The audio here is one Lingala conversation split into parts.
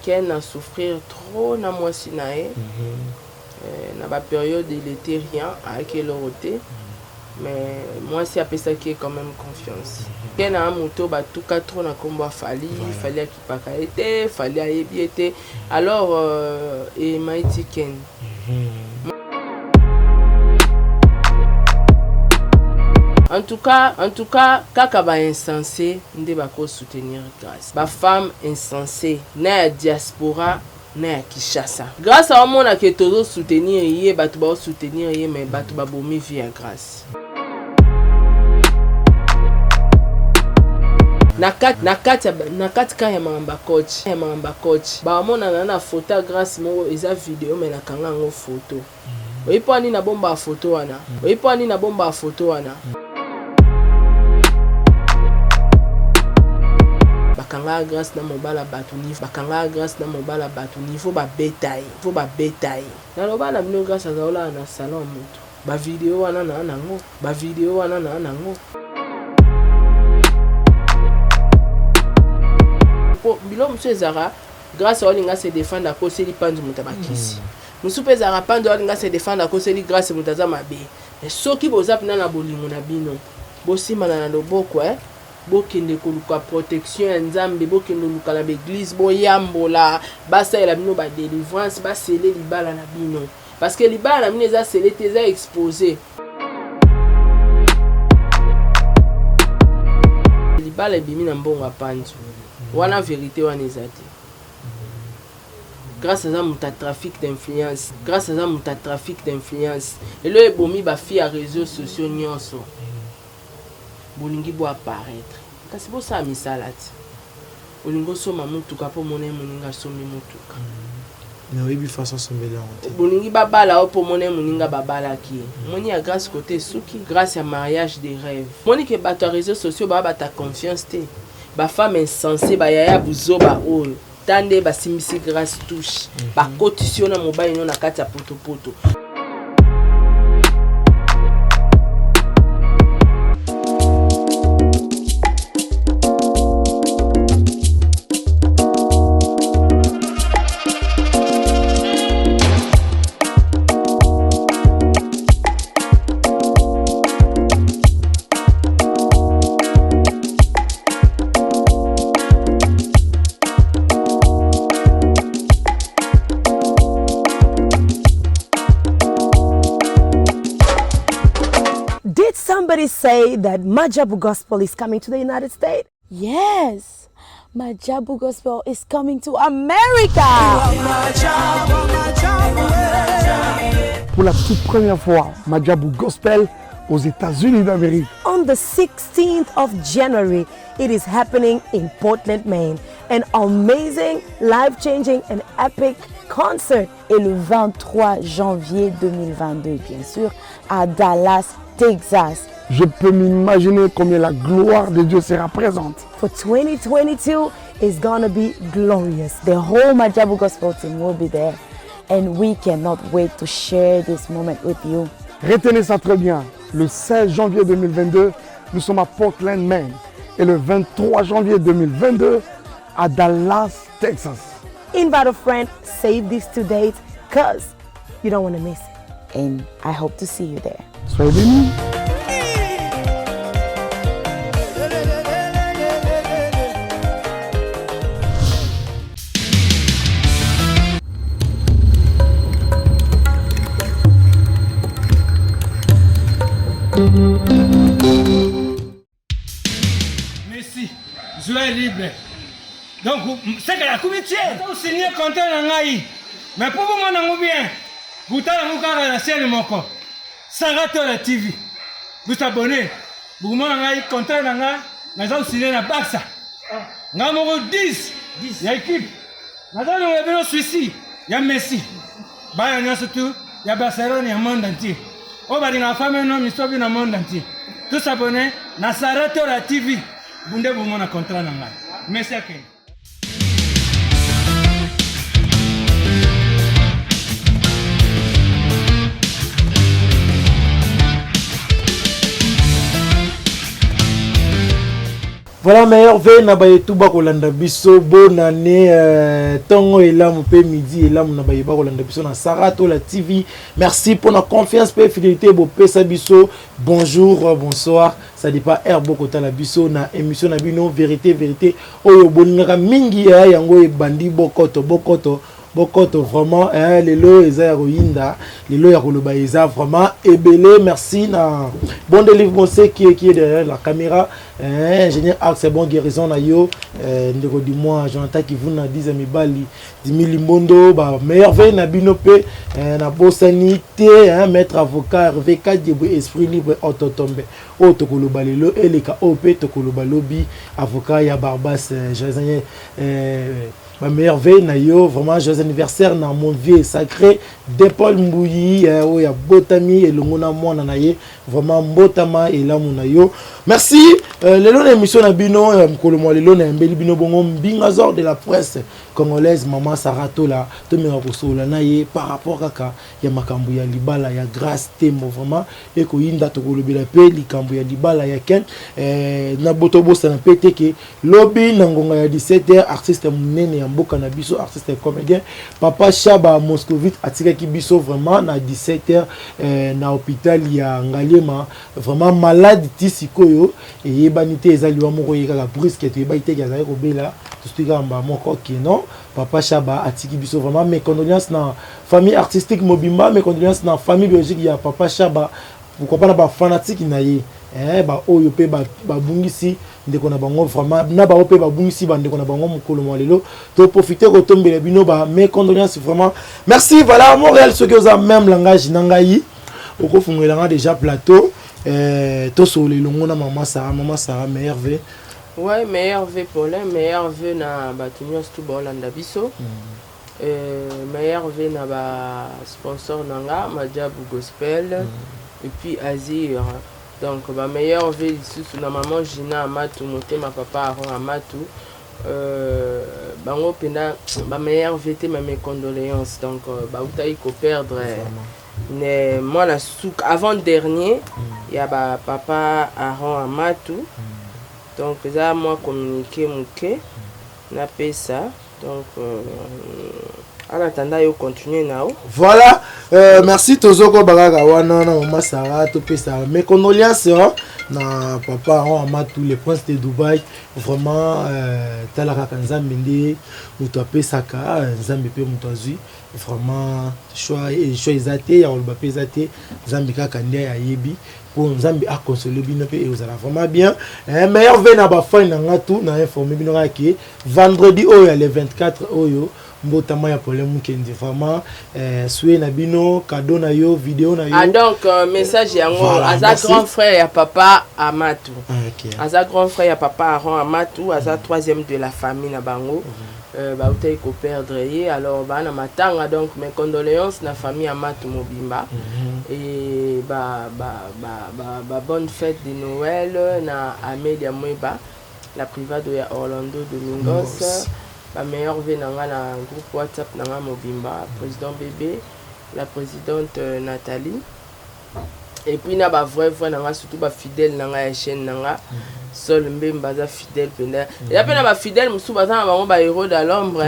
Ken a souffrir trop na moi sinae. Na ba période il était rien avec l'oroté. Mais moi c'est après ça qui est quand même confiance. Ken a un moto ba tout quatre na combat fallait qui pas été, fallait été. Alors et Mighty Ken. En tout cas, kaka ba insensé, nde bako soutenir grâce. Ba femme insensée, na ya diaspora, na ya Kinshasa. Grâce à mon que tozo soutenir yé, batu ba soutenir yé, mais batu ba bomi via grâce. Nakati ka ya mamba coach. Ba mona na photo grâce mo eza vidéo mais na kanga ngo photo. Oyipo ani na bomba photo wana. Bakanga grâce na mobala batu niveau ba bétail. Na loba na bino grâce azaola na salon moto. Ba vidéo wana na nango. Bilo monsieur Zara grâce à olinga se défendre à cause li pandu mutabakisi. Musupe Zara pandu olinga se défendre à cause li grâce mutaza mabe. Mais soki bozap na bolingo na bino. Bosima na loboko bokende koluka protection ya Nzambe bokende luka na l'église boyambola basa ela bino ba délivrance ba sceller libala na bino parce que libala na bino eza sceller eza exposé libala ebimi na mbongo apanzu wana vérité wana ezati grâce à ça muta trafic d'influence elo ebomi ba fi ya réseaux sociaux nyonso bolingi bo apparaître kasi bo sa misalati olingo soma mutuka po mona muninga somi mutuka na webi façon sombela honte bolingi babala po mona muninga babala ki moni ya grâce côté suki grâce à mariage des rêves moni ke bato réseaux sociaux ba ta confiance te ba femme insensée ba yaya buzoba oyo tande ba simisi grâce touche ba cotission na mobile no na kati ya poto. Somebody say that Majabu Gospel is coming to the United States? Yes, Majabu Gospel is coming to America. Pour la toute première fois, Majabu Gospel aux États-Unis d'Amérique. On the 16th of January, it is happening in Portland, Maine. An amazing, life-changing and epic concert. Et le 23 janvier 2022, bien sûr, à Dallas, Texas. Je peux m'imaginer combien la gloire de Dieu sera présente. For 2022, it's gonna be glorious. The whole Majabu Gospel team will be there. And we cannot wait to share this moment with you. Retenez ça très bien. Le 16 janvier 2022, nous sommes à Portland, Maine. Et le 23 janvier 2022, à Dallas, Texas. Invite a friend, save these 2 dates, because you don't want to miss it. And I hope to see you there. Soyez bénis. Merci. Joie libre. Donc, c'est que la comité, vous signez contrat dans l'AI. Mais pour vous, mon bien, vous avez la scène mon corps. Sarato la TV. Vous abonnez. Vous m'avez contrat dans l'AI. Nous avons signé la Barça. Nous avons 10. Il y a équipe. Nous avons Suisse. Il y a Messi. Il y a surtout, il y a Barcelone, il y a le monde entier. On va dire la femme et l'homme, ils sont dans le monde entier. Tous abonnés, na Sarato la TV. Vous avez un contrat dans l'AI. Merci à vous. Voilà, meilleur veille, nabaye tout bas kolanda biso, bonne année, tongo et là, mon père midi, et là, mon nabaye bas kolanda biso, na Sarato, la TV. Merci pour la confiance, pour la fidélité, beau pesa biso. Bonjour, bonsoir, ça dit pas air beaucoup la biso, na émission na bino, vérité, vérité. Oyo boningaka mingi, yango e bandi bokoto, bokoto vraiment les lots eza roinda les lots ya koloba eza vraiment ebele merci na bon délivre c'est qui est derrière la caméra ingénieur Axe bon guérison na yo ndeko di moi Jonathan qui vous na 10 mibali 10 Mbondo ba meilleur veille na binope na bosanité maître avocat Hervé Kadjebou esprit libre autotombe auto koloba lelo eleka op to koloba lobby avocat ya Barbas José ma meilleure veille na yo vraiment joyeux anniversaire dans mon vieux sacré de Paul Mbouyi où il y a Botami et le mona mona na ye vraiment Botama et là mon yo merci le long émission na bino mkolo mo le long na mbeli bino bongo mbingazor de la presse congolaise maman Sarato là to me rakosola na ye par rapport kaka ya makambu ya libala ya grâce tembo vraiment et ko yinda to kolobela pe likambu ya libala ya ken na boto bosa na pété ke lobby na ngonga ya 17h artiste munene ya mboka na biso artiste comédien papa Chaba Moscovite atikaki biso vraiment na 17h na hôpital ya Ngaliema vraiment malade tisikoyo et yebanité ezaliwa moko yeka brusque te yebaite ya zaiko bela tostika mba moko keno papa Chaba atiki biso vraiment mes condoléances na famille artistique Mobimba mes condoléances na famille biologique ya papa Chaba pourquoi pas na ba fanatique na ye ba oyo pe ba bungisi ndeko na bango vraiment na ba ope ba bungisi ba ndeko na bango mukolo molelo to profiter ko tombela bino ba mes condoléances vraiment merci voilà Montréal ce que vous a même langage nangai oko fungela déjà plateau to so le longo na maman Sarah meilleur V ouais meilleur V Paulin meilleur V na batunyo stu bolanda biso meilleur V na ba sponsor nanga Madiabu Gospel et puis Azir donc ma meilleure vie sous na maman Gina Amatou motema papa Aaron Amatou bango pena ma meilleure vie ma mes condoléances donc ba utayi ko perdre ne moi na souk avant dernier il y a ba papa Aaron Amatou donc ça moi communiquer muke na pesa donc en attendant yo continuer nao voilà merci tozoko bagaga wana na mama Sarah to pesa mes condoléances na papa Amatou les princes de Dubaï vraiment talaka kanzambe nde muto apesaka nzambe pe muto azui vraiment choix ezate ya oloba pe ezate nzambe kaka nde ya yebi pour nzambe a consoler bino pe et ozala vraiment bien meilleur veille na ba fin na ngatu na informer bino ki vendredi oyo le 24 oyo mbotama ya problème mukendi vraiment soué na bino cadeau na yo vidéo na yo donc message yango aza grand frère ya papa Amatou aza grand frère ya papa Aaron Amatou aza troisième de la famille na bango ba utayi ko perdre ye alors ba na matanga donc mes condoléances na famille Amatou Mobimba et ba bonne fête de Noël na Amélia Mweba la private ya Orlando Domingos la meilleure vie dans la groupe WhatsApp dans Mobimba, président bébé, la présidente Nathalie. Et puis na ba vrai dans surtout ba fidèle dans la chaîne dans Sol Mbemba za fidèle penda. Et après na ba fidèle musu bazana ba ba héros dans l'ombre.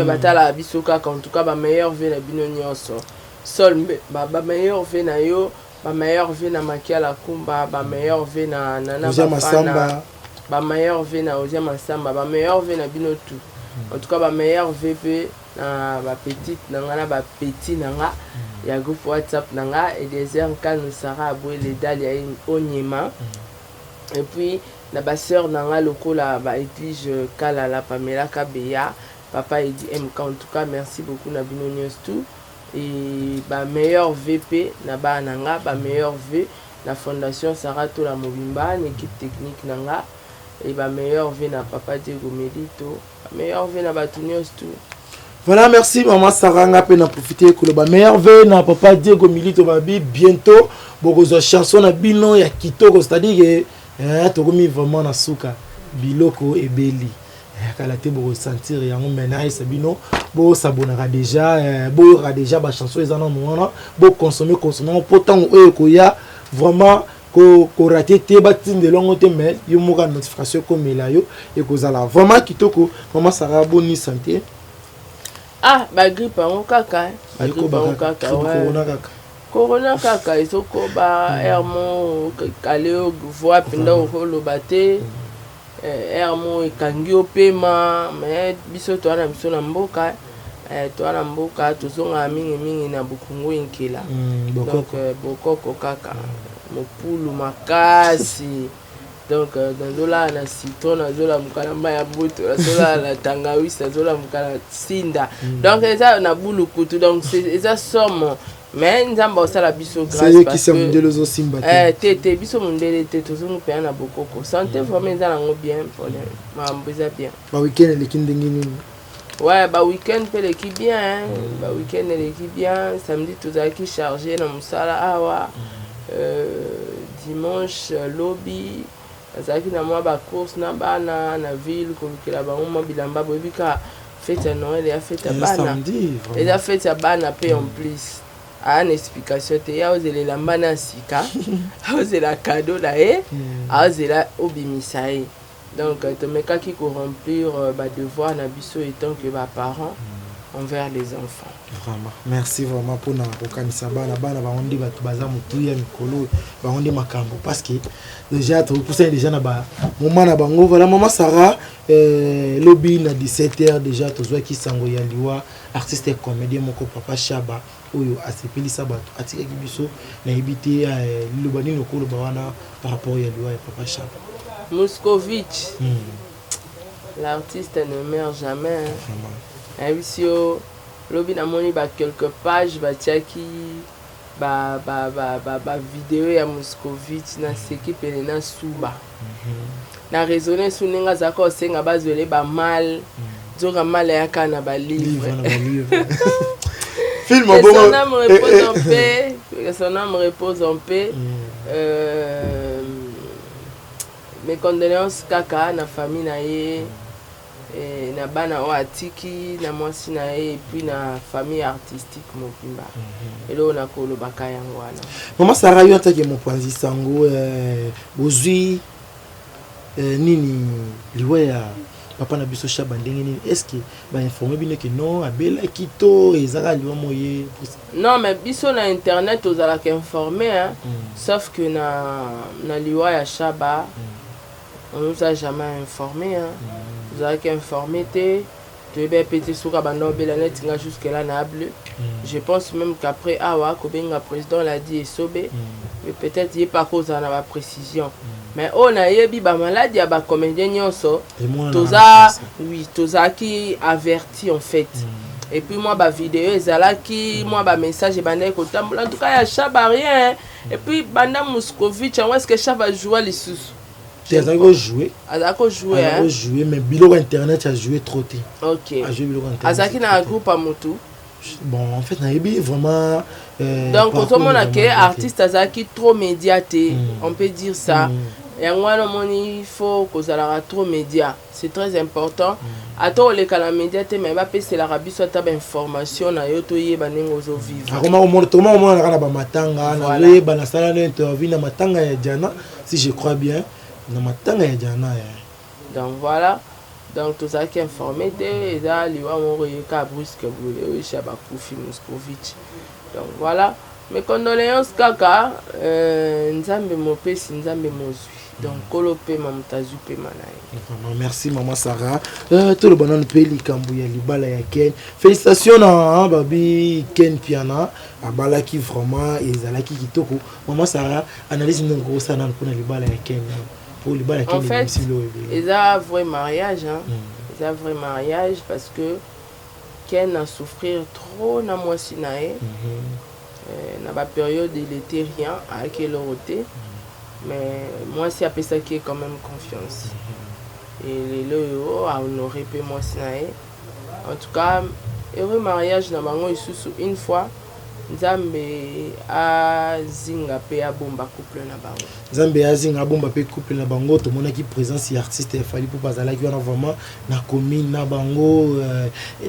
Batala bisoka en tout cas ba meilleure vie na bino nyonso. Sol ba meilleure vie na yo, ba meilleure vie na Makia la Kumba, ba meilleure vie na Nana Bafana. Ba meilleur V na Ozia Massamba ba meilleur V na bino tout en tout cas ba meilleur VP na ba petite nanga ba petit nanga ya groupe WhatsApp nanga et des heures quand nous sera aboué les dalia onyema et puis na ba sœur nanga lokola ba Edwige Kala la Pamela Kabeya papa Edi MK en tout cas merci beaucoup na bino news tout et ba meilleur VP na ba nanga ba meilleur V la fondation Sarato la Mobimba l'équipe technique nanga et ba meilleur vie na papa Diego Melito meilleur vie na batunios tout voilà merci maman Sarah nga pe na profiter ko ba meilleur vie na papa Diego Melito babi bientôt bokozo chanson na bino ya kitoko c'est-à-dire que tokomi vraiment na suka biloko ebeli kala te boko sentir yango menai sabino bo sabonaka déjà bo ra déjà ba chanson ezana mona bo consommer pourtant oyo ko ya vraiment ko raté te batinde longo te mais yo moka notification comme là yo et kozala vraiment kitoko maman Sarah bonne santé. Ah ba grippe en kaka corona kaka isoko ba hermo kaleo voix pinda okoloba te hermo ekangi opema mais biso to ana biso na mboka toana mboka tozonga mingi na bukungu inkela donc bokoko kaka mopulu makasi donc dans dola na citron na zola mukana maya buto na zola na tangawizi na zola mukana sinda donc eza na bulu kutu donc eza somme mais nzamba osala biso grâce parce que tete biso mundele te tozonga pe na bokoko santé vraiment eza nango bien pour mambo eza bien ba weekend le kindingi nini. Ouais, bah week-end peut l'équipe bien, hein. Bah week-end l'équipe bien, samedi tout ça qui chargé dans Moussala awa, dimanche lobby, ça qui na moi ba course na bana na ville que la ba on bilamba bobika fête à Noël et fête à bana. Et la fête à bana paye en plus. A une explication te ya ozele la bana sika, ozela cadeau là ozela obimisae. Donc, tu me cas qui remplir devoir na biso étant que parents envers les enfants. Vraiment. Merci vraiment pour na kokanisa bana baondi batu baza mutu ya mikolo baondi makambo parce que déjà tu pousser déjà na ba moment na bango voilà maman Sarah lobby na 17h déjà tozwa ki sango ya liwa artiste et comédien moko papa Shaba oyo asepelisa batu atika ki biso na ebité lobani lokolo bawana par rapport ya liwa ya papa Shaba. Moscovitch, l'artiste ne meurt jamais. Hein. Lobi na moni ba quelques pages ba tiaki ba vidéo ya Moscovitch na seki pele na suba. Na raisonner suninga zako senga bazwele ba mal. Zoka mal ya kana ba livre. Film bon. Son âme repose en paix. Son âme repose en paix. Mes condoléances kaka na famille na ye na bana o atiki na mwasi na ye et puis na famille artistique mobimba elo na kolo baka yango wana. Maman Sarah yo atake mopanzi sango bozui nini liwa ya papa na biso Shaba ndenge nini est-ce que ba informer bino que non abela kito ezaka liwa moye. Non mais biso na internet ozala ka informer hein sauf que na liwa ya Shaba on nous a jamais informé hein. Vous avez qu'informé tu es bien pété sur Kabano Belanet jusque là na bleu. Je pense même qu'après awa Kobenga président l'a dit et sobé mais peut-être il pas cause à la précision. Mais on a yebi ba maladie ya ba comédien nyonso. Toza qui averti en fait. Et puis moi ba vidéo ezala qui moi ba message bandé ko tambola en tout cas ya Shaba rien. Et puis banda Moscovitch en est-ce que Shaba jouer les sous. Tu as joué. Joué, mais Bilo Internet a joué trop tôt. Ok. A joué Bilo Internet. Azaki na un groupe à Motu. Bon, en fait, na ebi vraiment. Donc, quand on a que artiste Azaki trop médiaté, on peut dire ça. Et moi, il faut que ça trop média. C'est très important. Attends, les cas la médiaté, mais va passer l'Arabie soit tab information na yoto ye banengo zo vivre. Comment on a ba matanga, na le ba sala interview na matanga ya Diana, si je crois bien. Donc voilà, donc tout ça qui est informé et là il va mourir qu'à brusque brûler Shaba Koufi Moscovitch. Donc voilà, mes condoléances kaka nzambe mopesi nzambe mozwi. Donc kolope mamtazu pe manaï. Merci maman Sarah. Tout le bonheur pe likambu ya libala ya Ken. Félicitations à babi Ken Piana, abala qui vraiment ezala ki kitoko. Maman Sarah analyse une grosse ana pour libala ya Ken. En fait, c'est un vrai mariage. Hein. C'est un vrai mariage parce que Ken a souffert trop dans moi sinae. Dans la période il était rien à quelle côté. Mais moi c'est après ça qui est quand même confiance. Et le héros a honoré peu moi sinae. En tout cas, heureux mariage dans bango isusu une fois. Nzambe azinga pe abomba couple na bango. Nzambe azinga bomba pe couple na bango to mona ki présence ya artiste fali pour bazala ki wana vraiment na commune na bango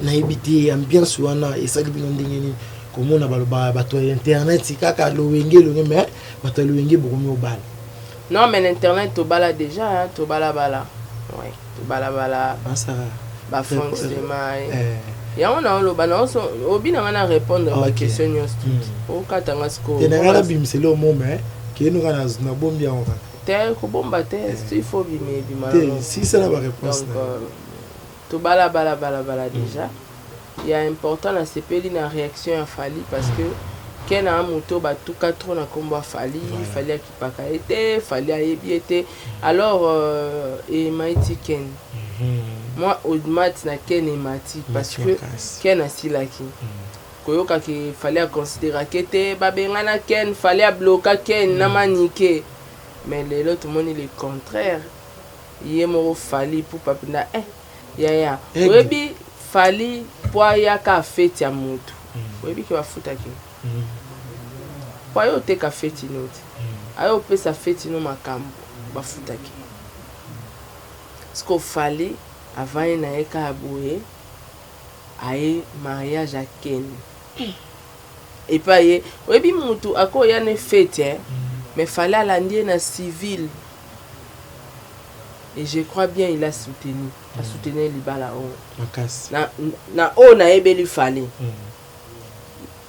na ebiti ambiance wana esali bino ndenge ni komona baloba bato internet kaka lo wenge mais bato lo wenge bokomi obala. Non, mais l'internet, tu bala déjà, hein, tu bala. Ouais, tu bala. Bah, forcément. Il y a un autre, on a répondre à la question. Au Katanga Sko. Tu n'as pas c'est le moment, qui nous a bombi en fait. Il faut bimer. Si c'est la réponse. Donc, tu bala déjà. Il y a important à se payer une réaction à Fali parce que Ken a un moto, tout 4 ans à combat Fali, il fallait qu'il pas été, fallait été. Alors, et Maïti Ken. Moi, au mat, na Ken et Mati parce que Ken a si laki. Koyoka qu'il fallait considérer que te babengana Ken, fallait bloquer Ken, na maniquer. Mais l'autre monde il est contraire. Il est mort Fali pour pas na ya. Webi Fali pour ya ka fête ya moto. Webi qui va foutre qui. Pour yo te ka fête inoti. Ayo pe sa fête no makambo ba foutre qui. Ce qu'il fallait avant na eka aboué aye mariage à Ken. Et pas ye webi mutu ako ya ne fête mais fallait alandi na civil. Et je crois bien il a soutenu. A soutenu Libala na o na ebeli fallait.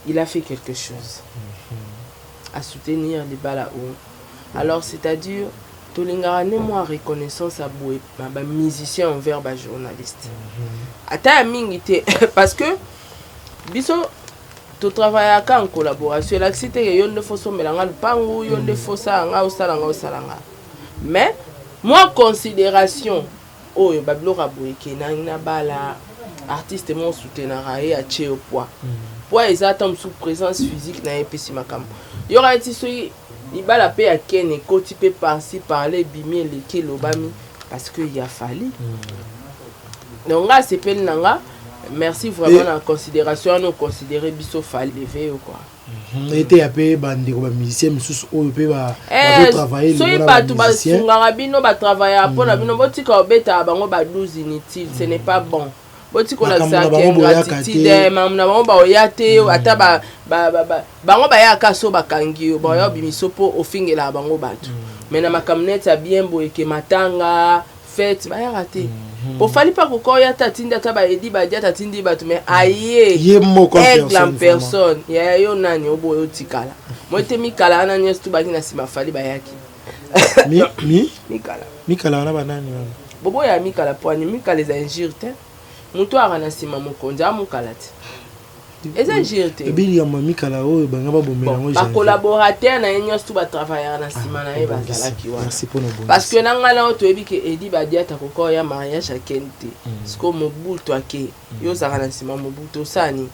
Il a fait quelque chose. À soutenir Libala o. Alors c'est-à-dire Tolingara ne moi reconnaissance à boué ba musicien envers ba journaliste. Ata mingité parce que biso to travailler en collaboration la cité yon de fosso melanga pangu yon de fossa nga osalanga. Mais moi considération oyo bablo raboué ke na bala artiste mon soutenara et a au poids. Poids exactement sous présence physique na episi makambo. Y aura été il va la paix à Ken et côté peut par-ci parler bimi les kilobami parce que il a fallu. Donc là c'est peine nanga. Merci vraiment en considération nous considérer biso fall levé ou quoi. Était à paix bandi comme musicien sous au peut va travailler so pas tout ba sungara bino ba travailler pour na bino botika obeta bango ba 12 inutile ce n'est pas bon. Botika la ça gratitude mamna bango ba oyate ata bango ba ya kaso bakangi ba yo bimiso po ofingela bango batu. Mais na makamnet a bien boyeke matanga fête ba ya raté. Pour fallait pas que ya tatinda taba edi ba dia tatindi batu mais aye aigle en personne ya yo nani oboyo tikala moi te mikala nani stu ba kina sima fali ba yaki mikala na banani bobo ya mikala poani mikala les injurte muto arana sima mokonza mukalati les injurte ebili ya mikala oyo banga ba bomela ngo ba collaborateur na yenyo stu ba travailler na sima na e bazala ki wa parce que nanga la oto ebi ke edi ba dia ta kokko ya mariage à Kente sko mobutu ake yo zaka na sima mobutu sani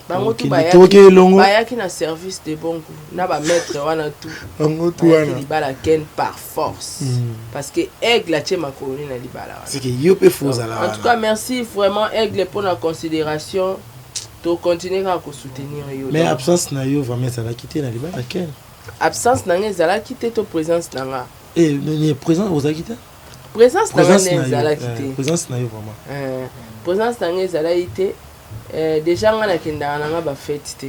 bango tu ba yaki na service de bon goût na ba maître wana tout bango tu wana libala Ken par force parce que aigle a ma colonie na libala c'est que yo pe foza là en tout cas merci vraiment aigle pour la considération to continuer à soutenir yo mais absence na yo vraiment ça la quitter na libala Ken absence na ngeza quitter to présence nanga ni présence vous a quitté présence na ngeza quitter présence na yo vraiment présence na ngeza ité déjà ngana kinda na ba fête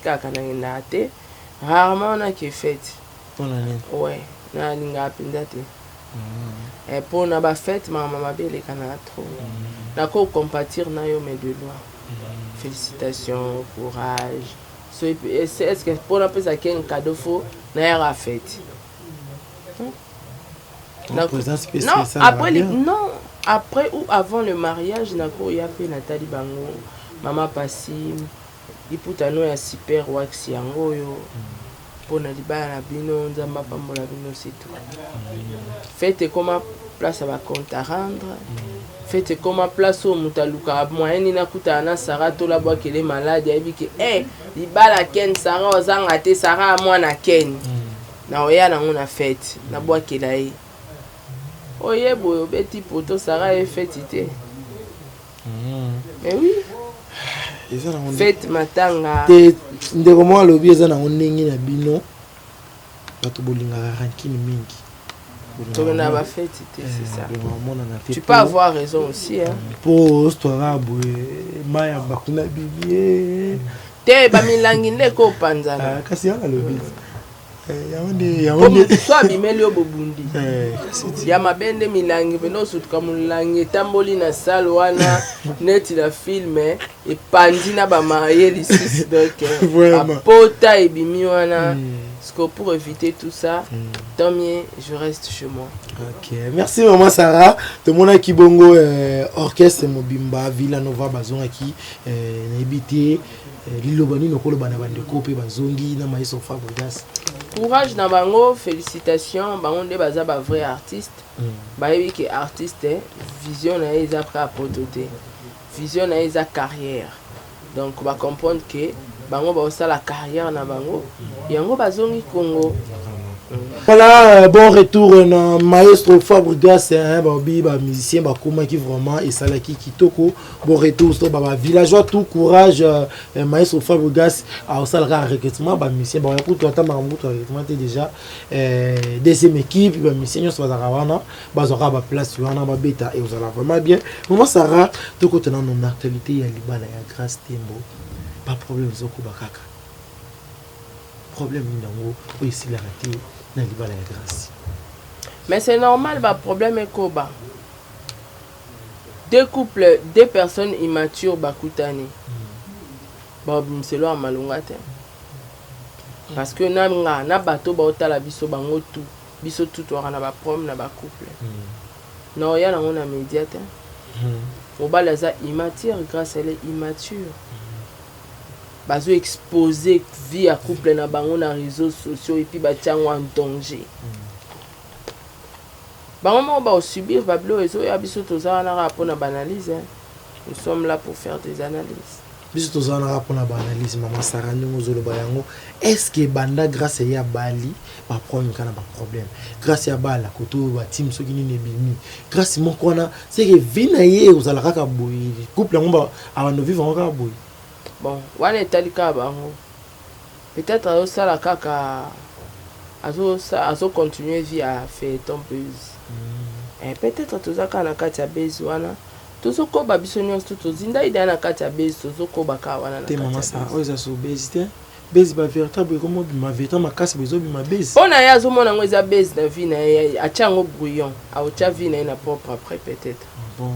kaka na ngenda te rarement on a qui fête pour l'année ouais na linga pinda te et pour na ba fête mama belle kana trop na ko compatir na yo mais de loin félicitations courage so est-ce que pour na pesa ken cadeau faux na ya fête non après ou avant le mariage nako ya pe Nathalie bango mama Passim iputano ya super wax yango yo pona libala na bino nzamba pambola bino c'est tout faites comment place ba compte à rendre faites comment place au mutaluka moyen ni nakuta na Sarah to la bois qu'elle est malade ya bi ke libala Ken Sarah ozanga te Sarah mwana Ken na oya na ngona fête na bois qu'elle a oye boyo beti poto Sarah est fêtité. Mais oui. Fête matanga. Ndeko mo lobi eza na ndenge na bino. Bato bolinga rankini mingi. To na ba fêtité c'est ça. Tu peux avoir raison aussi hein. Pour histoire boye maya bakuna bibi. Te ba milangi ndeko panzana. Kasi ya lobi. so abimeli yo bobundi ya mabende milangi pene osutuka molangi etamboli na sale wana neti na filme epandi na bamaye lisusu donc apota ebimi wana pour éviter tout ça tant mieux je reste chez moi. Ok, merci maman Sarah. Tout le monde qui bongo orchestre Mobimba Villanova bazonga qui n'habité Lilobani no kolo bana bande kopé bazongi na maïso Fabregas. Courage na bango, félicitations, bango nde baza ba vrai artiste. Ba yebi que artiste vision na eza prêt à prototer. Vision na eza carrière. Donc ba comprendre que bango ba osa la carrière na bango. Yango bazongi Congo. Voilà, bon retour na maestro Fabregas, babi ba musicien ba koma qui vraiment et salaki kitoko. Bon retour so ba villageois tout courage maestro Fabregas a osala recrutement ba musicien ba pour toi ta mamuto recrutement déjà deuxième équipe ba musicien so ba wana ba zora ba place wana ba beta et osala vraiment bien. Maman Sarah to côté na non actualité ya libala ya grâce tembo. Pas problème zoko bakaka. Problème nango o ici la raté. Mais c'est normal, le problème est que deux couples, deux personnes immatures, bakutani. C'est là malungate. Parce que na bateau ba otala biso bango tout, biso tout wana ba problème na ba couple. Non, ya na on a médiate. Mobala za immature grâce elle est immature. Bazo exposer vie à couple na bango na réseaux sociaux et puis batiango en danger. Bango ba subir bablo réseau ya biso toza na rapport na banalise. Nous sommes là pour faire des analyses. Biso toza na rapport na banalise maman Sarah ngozolo bayango. Est-ce que banda grâce ya Bali ba problème kana ba problème. Grâce ya Bala koto ba team soki ni nebimi. Grâce mon kona c'est que vina ye ozala kaka boyi. Couple ngomba abano vivre kaka boyi. Bon, wana etalika bango. Peut-être osala kaka azo continuer vie à faire ton buzz. Et peut-être tozaka na kati ya buzz wana. Tozoko ba biso nyonso tozinda ida na kati ya buzz tozoko baka wana na kati ya buzz. Te mama ça oza so buzz te. Buzz ba véritable comme ma véritable makasi bezo bi ma buzz. Ona ya zo mona ngo eza buzz na vie na achango brouillon. A ocha vie na propre après peut-être. Bon.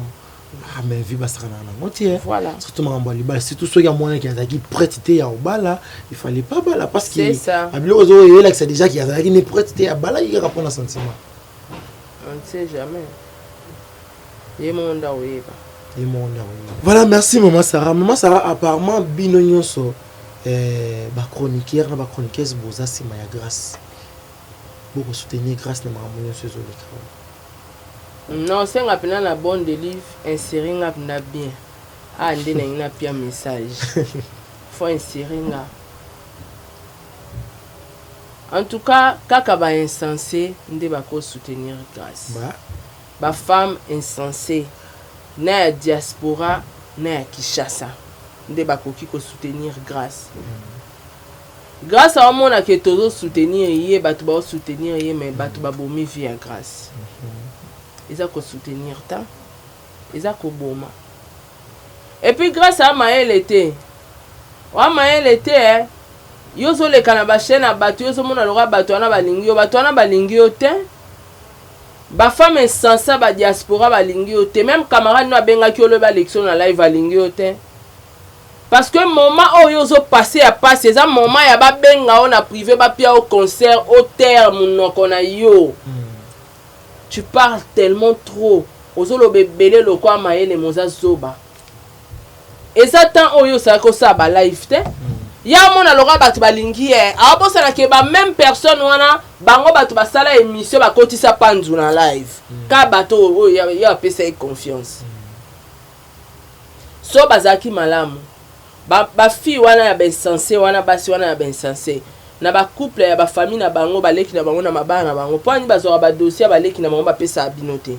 Ah mais vie basaka na ngotie. Voilà. Surtout ma mbali ba surtout ceux qui a moyen qui a qui prêté ya obala, il fallait pas bala parce que c'est ça. Abilo zo yela que c'est déjà qui a qui ne prêté ya bala il répond à sentiment. On ne sait jamais. Yemonda oyeba. Voilà, merci maman Sarah. Maman Sarah apparemment bino nyonso ba chroniqueur na ba chroniqueuse boza sima ya grâce. Beaucoup soutenir grâce na maman nyonso zo le travail. Non, c'est un peu la bonne de livre, insérer un peu bien. Ah, on a un message. Faut insérer un. En tout cas, quand on est insensé, on doit soutenir grâce. Ba femme insensée, na diaspora, na Kinshasa, on doit soutenir grâce. Grâce à mon que tous soutenir yé, batu ba soutenir yé, mais batu ba bomi via grâce. Ils ont soutenir tant, ils ont boma. Et puis grâce à Maël était, Maël était, yozo le kanabashe na batu, yozo mona lora batu ana balingi ote, ba femme insensée ba diaspora balingi ote, même camarade no benga ki olo ba élection na live balingi ote. Parce que moment où yozo passé à passer, ça moment ya ba benga on a privé ba pia au concert au terme non qu'on a yo. Tu parles tellement trop. Ozolo bebele lo kwa maele moza zoba. Et ça tant oyo sa ko sa ba live te. Ya mona loka batu balingi abo sana ke ba même personne wana bango batu basala émission ba kotisa panzu na live. Ka bato oyo ya pesa confiance. So bazaki malamu. Ba fille wana ya ben sensé wana basi wana ya ben sensé. Na ba couple ya ba famille na bango baleki na bango na mabana na bango poni bazora ba dossier baleki na bango ba pesa abinote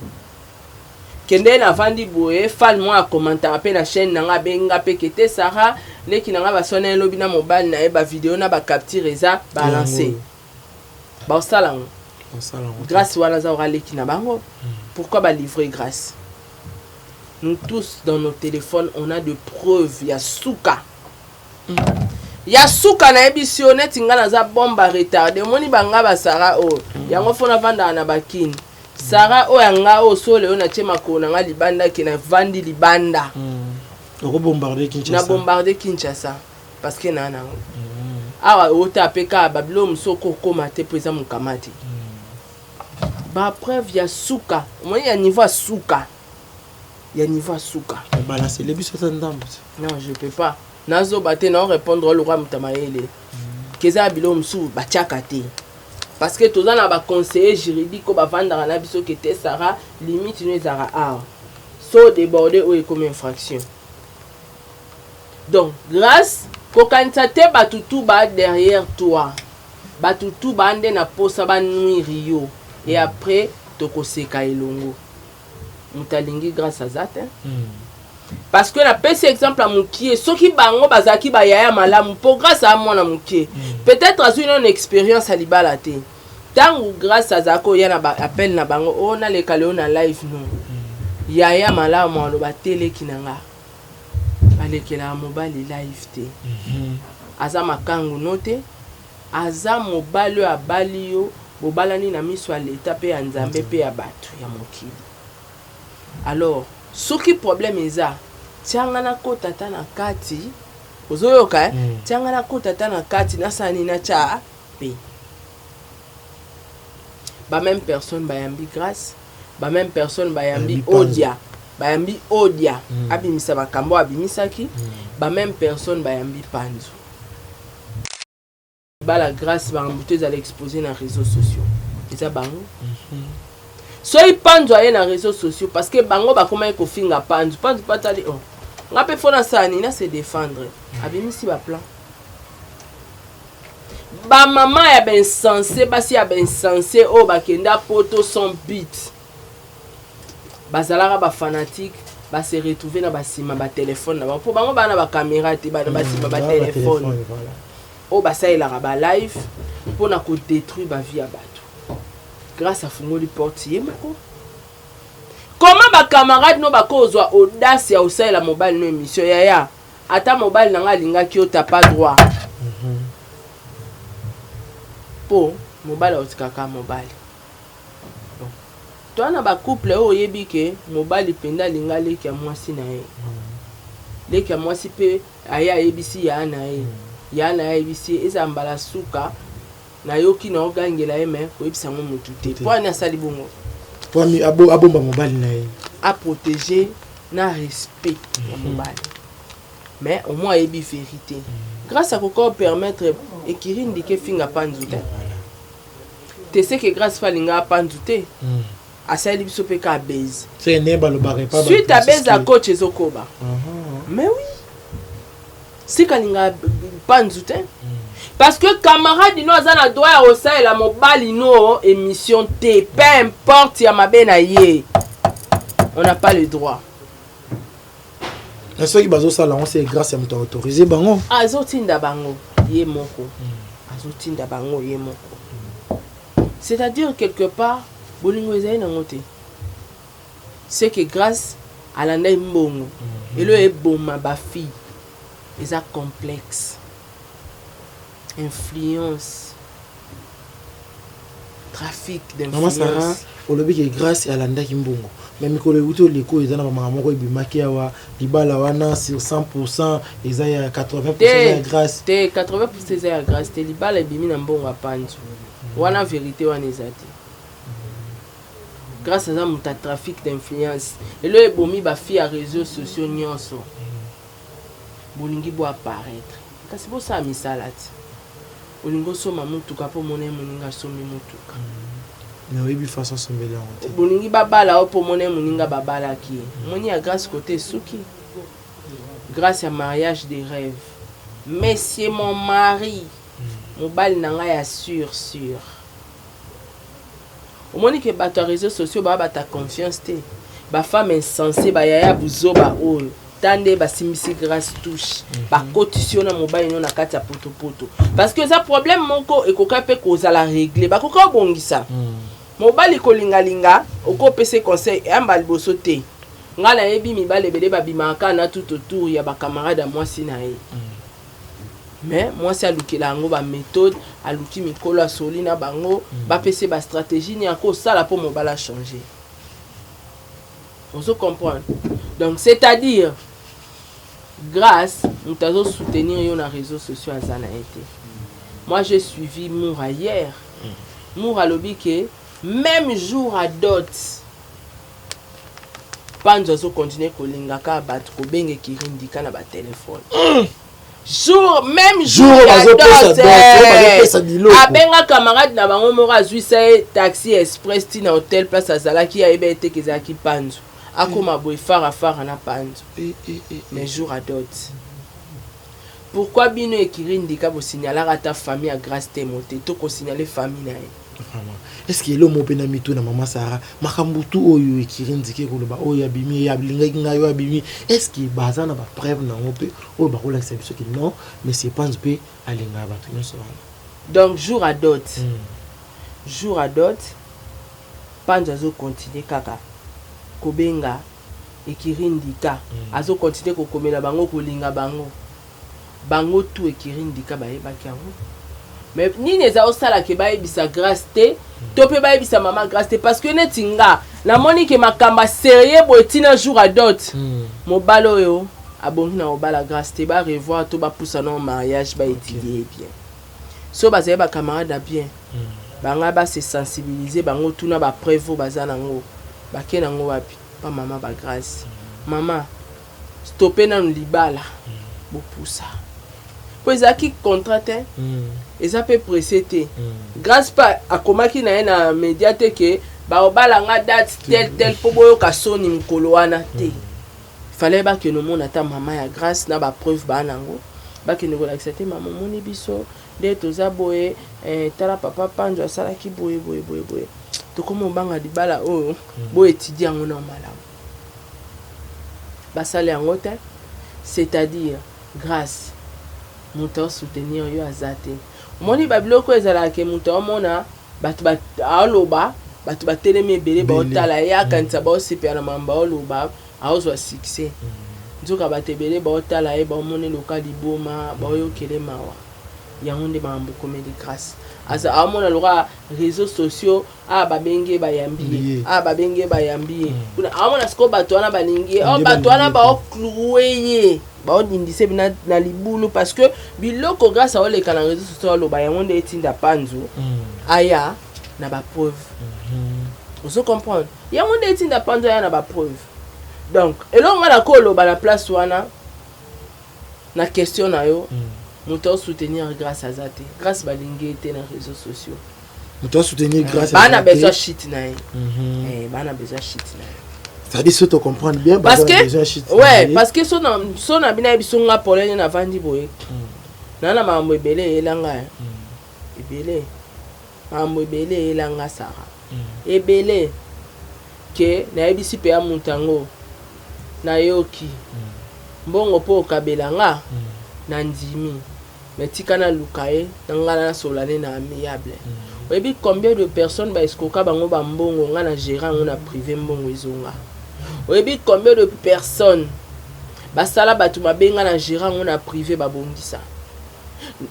kende na vandi boye fal moi a commenter pe na chaîne nanga benga pe kete Sarah leki nanga ba sona lobi na mobile na ba vidéo na ba capture eza balancer ba salango grâce wana za ora leki na bango pourquoi ba livrer grâce. Nous tous dans nos téléphones on a de preuves ya souka ya suka na ebisio neti nga naza bomba retardé moni banga ba Sara o yango fona vanda na bakini Sara o yanga o sole o na chema kona nga libanda ki na vandi libanda oko bombarder Kinshasa na bombarder Kinshasa parce que na awa o tapeka babilo msoko koma te pesa mukamati ba preuve ya suka moni ya niveau suka ya niveau suka balancer les biso tandambo non je peux pas nazo baté non répondre au roi mutamaele keza bilo msu bachaka te parce que toza na ba conseiller juridique ko ba vanda na biso ke te Sara limite nous zara a so déborder ou comme infraction donc grâce ko kanisa te batutu ba derrière toi batutu bande na posa ba nuire yo et après toko seka elongo mutalingi grâce à ça parce que la pese exemple à mukie soki bango bazaki ba yaya malamu pour grâce à moi na mukie peut-être à une expérience à libala te tangu grâce à zako ya na appel na bango ona le kaleo na live no yaya malamu lo ba tele kinanga balekela mobali live te aza makangu note aza mobali ya balio bobalani na miso ya leta pe ya nzambe pe ya bato ya mokili alors soki problème eza tianga na kota ta na kati ozoyoka tianga na kota ta na kati na sani na cha pe ba même personne bayambi grâce ba même personne bayambi odia abimisa bakambo abimisaki ba même personne bayambi panzo bala grâce ba mbuteuse à l'exposer na réseaux sociaux eza bango soki panzo aye na réseaux sociaux parce que bango bakoma ko finga panzo patali oh ngape fona sani na se défendre abimisi ba plan ba maman ya ben sensé basi ya ben sensé o bakenda poto son beat bazalaka ba fanatique ba se retrouver na basima ba téléphone na bango bango bana ba caméra te bana basima ba téléphone o basailaka ba live pona ko détruire ba vie ya bato grâce à fungoli porte yemako comment ba camarade no bakozwa audace ya osaila mobile no émission yaya ata mobile nanga linga ki ota pas droit po mobile otikaka mobile bon toi na ba couple o yebi ke mobile penda linga leki ya mwasi na ye leki ya mwasi pe aya yebisi ya na ye ya na yebisi eza mbala suka na yoki na ogangela eme ko yebisa ngo mutu te po ana sali bongo po mi abomba mobile na ye à protéger na respect ya mobile mais au moins yebi vérité grâce à quoi permettre ekiri ndike finga panzute te sais que grâce falinga panzute asali biso pe ka base c'est ne balobare pas suite à base à coach ezokoba mais oui si kalinga panzute parce que camarade no azana droit au ça et la mobile no émission T peu importe ya mabena ye on n'a pas le droit na soki bazo sala on c'est grâce à muto autorisé bango azotinda bango ye moko azotinda bango ye moko c'est-à-dire quelque part bolingo ezali nango te c'est que grâce à la ndai mbongo elo eboma ba fille eza complexe influence trafic d'influence olobi ke grâce à la ndaki mbongo mais mikolo uto leko eza na ba moko ebimaki awa libala wana sur 100% eza ya 80% ya grâce te 80% eza ya grâce te libala ebimi na mbongo apanzo wana vérité wana eza te grâce à ça muta trafic d'influence elo ebomi ba fille à réseaux sociaux nyonso bolingi bo apparaître kasi bo sa misala te olingo soma mutuka po mona moninga somi mutuka na webi façon sombela honte bolingi babala o po mona moninga babala ki moni ya grâce côté suki grâce à mariage des rêves mais c'est mon mari mobile nanga ya sûr au moni ke bato réseaux sociaux ba ta confiance te ba femme insensée ba yaya buzoba oyo tande basimbisi grâce touche bakotisi na mobile no na kati ya poto parce que ça problème moko ekoka pe kozala régler bakoka obongisa mobile kolingalinga okopesa conseil amba liboso te ngala yebi mibale bele babimaka na tout autour ya ba camarade à moi sina ye mais moi c'est alukela yango ba méthode aluki mikolo asoli na bango bapese ba stratégie ni ako sala pour mobala changer. On se comprend. Donc c'est-à-dire grâce nous t'avons soutenir yo na réseaux sociaux azana été. Moi j'ai suivi Moura hier. Moura lobi que même jour à dot Panzo zo continuer kolinga ka bat ko benge kirindika na ba téléphone. Même jour à dot. Abenga camarade na bango mora zuisa taxi express tina hotel place azala ki ayebe ete kezaki Panzo. Akoma boy fara na Panzo. Mais jour à dot. Pourquoi bino ekirindika bo signaler ta famille à grâce témoté to ko signaler famille na ye. Est-ce que le mot penamito na maman Sarah makambutu oyo ekirindike koloba oyo abimi ya blinga ngayo abimi est-ce que bazana ba preuve na ngope oyo ba kola biso que non mais c'est pas pe alinga ba tout nyonso wana. Donc jour à dot. Jour à dot Panzo azo continuer kaka kobenga ekirindika azo continuer kokomela bango kolinga bango tout ekirindika ba yebaki yango. Mais ni les a osala ke ba ebisa grâce te to pe ba ebisa maman grâce te parce que netinga na moni ke makamba sérieux botina jour à dot mobalo yo abongi na obala grâce te ba revoir to ba poussa na mariage ba étudier bien so ba zeba camarade bien banga ba se sensibiliser bango tuna ba preuve bazana ngo ba kena ngo wapi pa maman ba grâce maman stopper na libala bo poussa pois aki contrat et ça peut précéder grâce pas à comment qui na médiate que ba obala nga date tel pour boyo kasoni mkolo wana te fallait ba que nous mon ata maman ya grâce na ba preuve ba nango ba que nous accepter maman moni biso de toza boye tala papa Panzo asala ki boye to comme banga di bala o boye étudier ngo na malamu ba sale yango te c'est-à-dire grâce muto soutenir yo azate moni babiloko ezala ke muto mona batu aloba batu batelemi ebele ba otala ya kanisa ba osipe na mamba oloba aozwa succès nzoka batebele ba otala e ba moni loka liboma ba oyokele mawa yango nde mambo comédie grâce asa amona loka réseaux sociaux babenge bayambi babenge bayambi kuna amona siko batu wana balingi batu wana ba okluweye ba ondindise bina na libulu parce que biloko grâce à ole kana réseaux sociaux lo ba yango nde etinda Panzo aya na ba preuve vous comprenez yango nde etinda Panzo aya na ba preuve donc elongo na ko lo ba na place wana na question na yo muto soutenir grâce à zate grâce balingi ete na réseaux sociaux muto soutenir grâce à bana besoin shit na bana besoin shit na ça dit ça te comprendre bien parce que ouais parce que son na bina bisonga polene na vandi boye nana mambo ebele elanga ebele mambo ebele elanga Sarah ebele ke na ebisi pe amuntango na yoki mbongo po kabelanga na ndimi mais tikana lukae ngana solane na amiable oyebi combien de personnes ba eskoka bango ba mbongo ngana gérant ngona privé mbongo ezonga oyebi combien de personnes basala batu mabenga na gérant ngona privé babongisa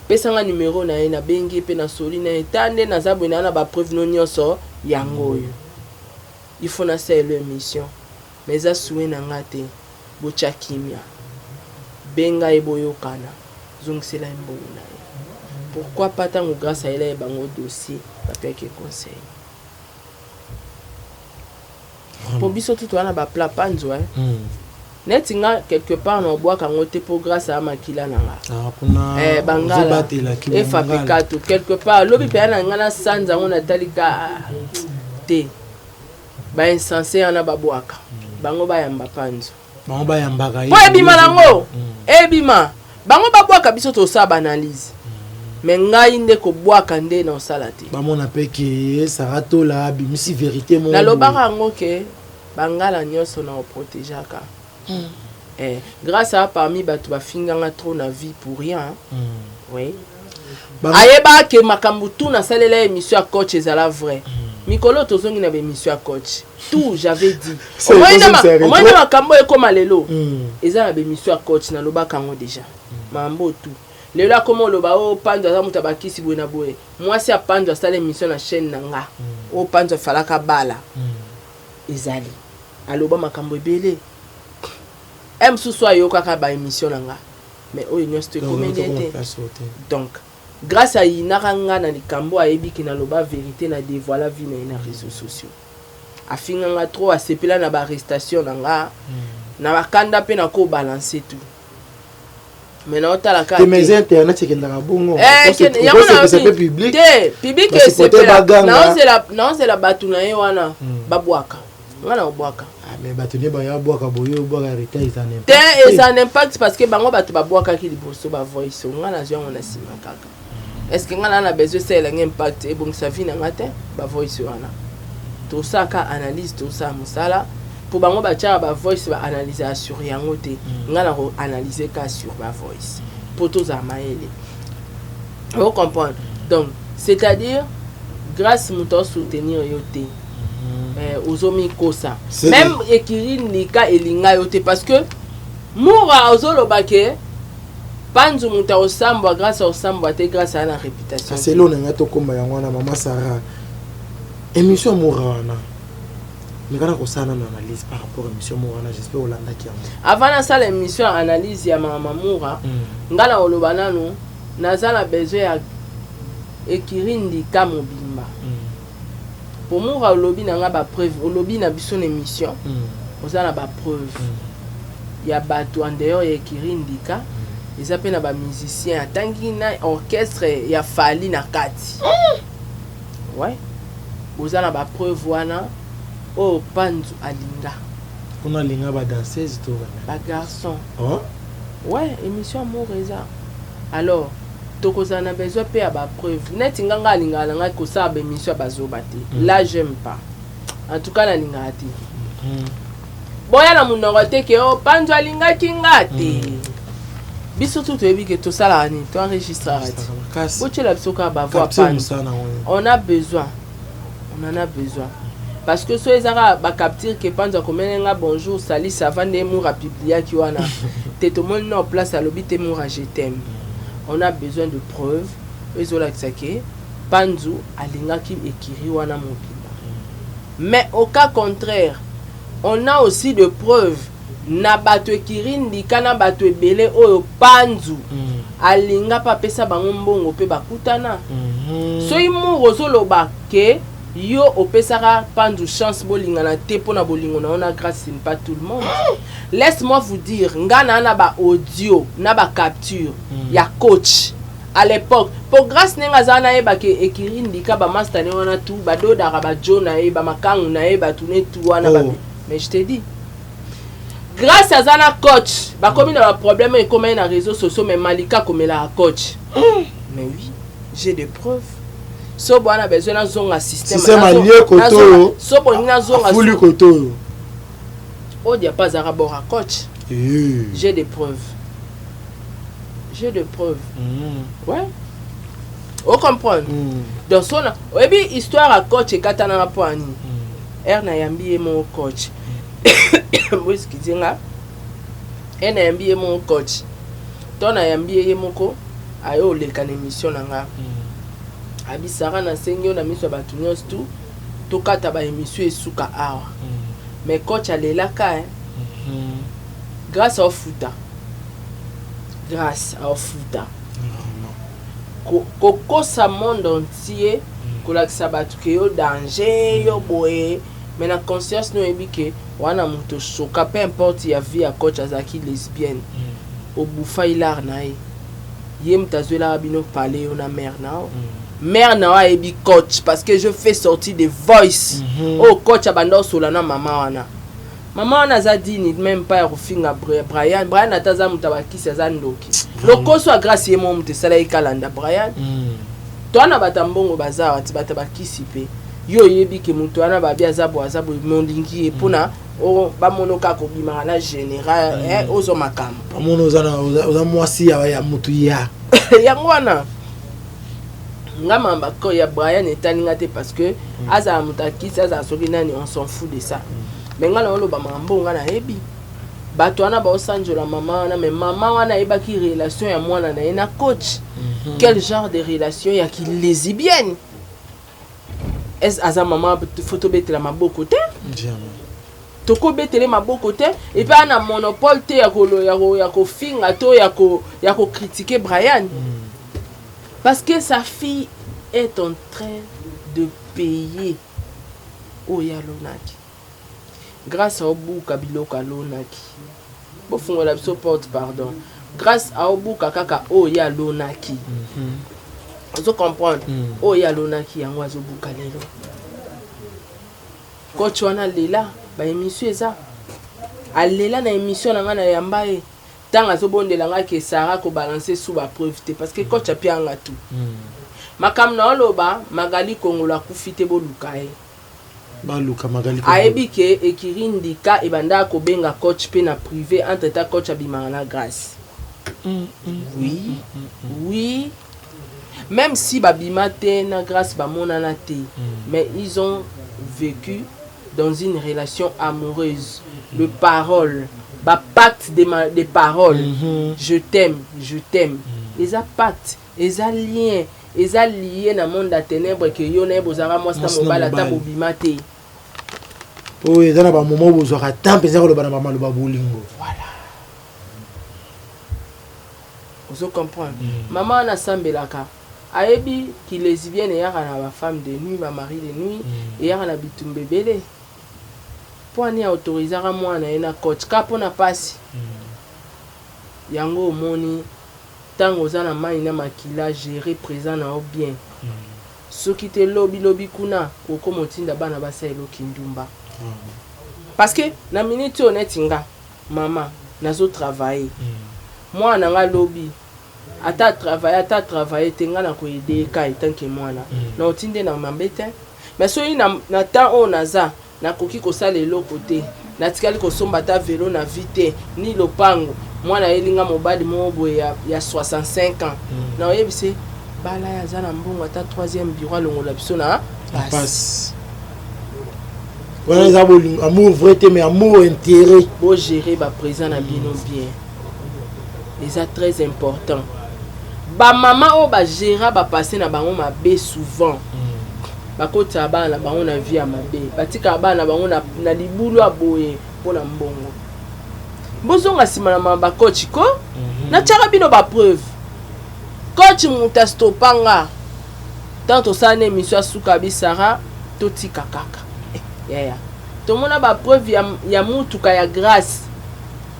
pesanga numéro na ye na bengi pe na soli na etande na zabwe na ba preuve no nyonso yango yo il faut na c'est leur mission mais ça soué na ngate bocha kimia benga eboyokana zongisela mbongo na ye pourquoi pas tango grâce à elle et bango dossier ba que conseil pour biso tout wana ba pla Panzo netinga quelque part na bois kango te pour grâce à makila nanga bangala et fabricato quelque part lobi pe na ngana sanza ngona talika te ba insensé ana babwaka bango ba yamba Panzo bango ba yambaka po ebima nango ebima bango babwaka biso to sa analyse mais ngai nde ko bwaka nde na osala te bamona pe ke sarato la bimisi vérité mo na lobaka ngo ke bangala nyonso na protégeaka grâce à parmi batu bafinganga trop na vie pour rien oui ayeba ke makambu tout na salela émission à coach ezala vrai mikolo tozongi na émission à coach tout j'avais dit au moins makambo ekoma lelo ezala émission à coach na lobaka ngo déjà mambo tout Le là comment le ba o pando za muta bakisi bwena boye. Moi si a pando a sala émission na chaîne nanga. O pando falaka bala. Ezali. Aloba makambo ebele. M sous soit yo kaka ba émission nanga. Mais o union c'était comédien. Donc grâce à inaranga na likambo a ebi ki na loba vérité na dévoiler vie na réseaux sociaux. Afinga nga trop a sepela na ba arrestation nanga. Na bakanda pe na ko balancer tout. Mais non tala ka mais internet c'est que la bongo c'est public public c'est non c'est la batuna ye wana babwaka ngana obwaka mais batune ba ya bwaka boyo bwaka arrêter ça n'impact parce que bango batu babwaka ki liboso ba voice ngana zwa ngona sima kaka est-ce que ngana na besoin c'est l'impact et bon ça vie na ngate ba voice wana tout ça ka analyse tout ça musala pour bango bacha ba voice ba analyser sur yango te ngana ko analyser ka sur ba voice pour tous amaele vous comprenez donc c'est-à-dire grâce muto soutenir yote ozomi kosa même ekiri nika elinga yote parce que moura ozolo bake panzu muta osamba grâce au samba te grâce à la réputation c'est l'on ngato komba yango na mama Sarah émission moura na mais quand on s'en analyse par rapport à l'émission Mourana, j'espère que Olanda qui a. Avant ça, l'émission analyse ya Mama Moura, ngala olobana no, nazala besoin ekirindi ka mobimba. Pour Moura olobi na nga ba preuve, olobi na biso émission, ozala ba preuve. Ya bato en dehors ekirindi ka, ils appellent ba musicien, tangi na orchestre ya fali na kati. Ouais. Ozala ba preuve wana. Oh, Panzu Alinga. On a linga ba danseuse tout ba garçon. Oh? Ouais, émission Moreza. Alors, tokoza na besoin pe ba preuve. Net nganga linga nga ko sa ba émission ba zobate. Là j'aime pas. En tout cas na linga ati. Boya na munongo te ke oh Panzu Alinga kingate. Biso tout ebi ke to sala ani, to enregistrer ati. Boche la biso ka ba voix Panzu. On a besoin. On en a besoin. Parce que ceux qui ont capté que Panzu a bonjour, salut, ça va de moura publier qui wana. T'es tout le monde en place à l'obité moura je t'aime. On a besoin de preuves. Ils ont l'accès Panzu a linga qui écrit wana mobile. Mais au cas contraire, on a aussi de preuves. Na bato kirindi kana bato ebele oyo Panzu a linga pa pesa bango mbongo pe bakutana. So imu rozolo ba ke yo opesara Panzu chance bolingana te pona bolingona on a grâce pas tout le monde. Laisse-moi vous dire ngana na ba audio na ba capture ya coach à l'époque pour grâce nenga zana e ba ke ekirindi ka ba master ne wana tout ba do dara ba jona e ba makangu na e ba tune tout wana ba mais je te dis grâce à zana coach ba comme il a un problème et comme na réseaux sociaux mais Malika comme la coach mais oui j'ai des preuves. So bon a besoin d'un zone système. C'est malien koto. So bon na zone fulu koto. Oh il y a pas à rapport à coach. J'ai des preuves. J'ai des preuves. Ouais. On comprend. Donc son et puis histoire à coach et katana na poani. Na yambi mon coach. Moi ce qui dit là. Na yambi mon coach. Ton na yambi mon ko ayo le kan émission nga. Abisara na sengyo na miso batu nyos tout tokata ba émission esuka awa mais coach alelaka grâce au futa koko sa monde entier kolakisa batu ke yo danger yo boye mais na conscience no ebike wana muto soka peu importe ya vie ya coach azaki lesbienne au boufa ilar na ye mtazwela bino parler yo na mère na mère na ebi coach parce que je fais sortir des voice oh coach abanda solana mama wana za dini même pas refinga Brian ataza mutabakisi za ndoki lokoso a grâce ye mo mutesala ikalanda Brian twana batambongo bazawa tibatabakisi pe yo yebi ke mutu wana babia zabo mondingi epona o bamonoka ko bimaka na général ozo makambo bamono oza mwasi ya mutu ya yango wana ngama mbako ya Brian etalinga te parce que aza mutakisi aza soki nani on s'en fout de ça mais ngana olo ba mambo ngana ebi bato wana baosanjola mama wana mais mama wana ayebaki relation ya mwana na ye na coach quel genre de relation ya lesbienne est aza mama photo betela maboko te toko betele maboko te et puis ana monopole te ya ko finga to ya ko critiquer Brian parce que sa fille est en train de payer oya lonaki grâce à obuka biloko lonaki bo fungola biso porte pardon grâce à obuka kaka oya lonaki vous comprendre oya lonaki yango azobuka lelo coach wana lela ba émission eza alela na émission na ngana yamba e tanga azobondela ngaki Sarah ko balancer sous ba preuve te parce que coach a pianga tout makam na oloba Magali Kongola kufite boluka e baluka Magali ayebi ke ekirindika ebanda ko benga coach pe na privé entre ta coach abimana na grâce oui même si babima te na grâce ba monana te mais ils ont vécu dans une relation amoureuse de paroles ba pacte des paroles je t'aime les pacte les liens eza lié na monde à ténèbres que yo na bozara mwasta mobala ta bobima te oh eza na ba moment bozora tampe za ko ba na mama lo ba bolingo voilà vous comprenez maman na sambelaka ayebi ki lesbienne yaka na ba femme de nuit ba mari de nuit et yaka na bitumbe belé pour ani autorisera mwana ena coach ka pona pasi yango moni tango za na mai na makila gérer présent na bien soki te lobi kuna koko motinda bana basa eloki ndumba parce que na minute honnête nga mama nazo travailler mwana nga lobi ata travailler tenga na ko aider ka tant que mwana na otinde na mambete mais soki na temps on naza na koki ko sala eloko te na tikali ko somba ta vélo na vite ni lopango mwana elinga mobali mobo ya 65 ans na oyebise bala ya zana mbongo ata 3e bureau longola biso na passe voilà ça amour vrai mais amour intérêt bo gérer ba présent na bien c'est très important ba maman o ba gérer ba passer na bango mabe souvent bakota bana bango na vie ya mabe batika bana bango na libulu aboye pona mbongo bozonga simana mamba coach ko na tshaka bino ba preuve coach muta stopanga tanto sana émission suka bisara totika kaka yeah to mona ba preuve ya mutuka ya grâce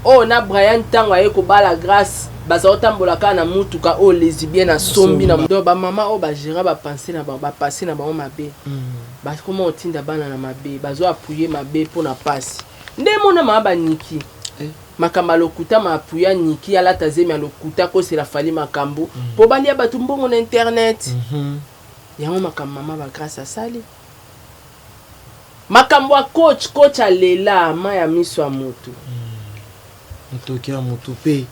oh na Brian tango ayeko bala grâce bazaotambola kana na mutuka o lesbienne na sombi na ndo ba mama o ba gera ba penser na ba passer na ba mabe ba comment otinda bana na mabe bazo appuyer mabe pona passe nde mona maba niki makamba lokuta ma appuya niki ala tazemi lokuta ko c'est la fali makambo po balia batu mbongo na internet yango makamba mama ba grâce à sali makambo a coach alela ma ya miso ya moto ntokia moto pe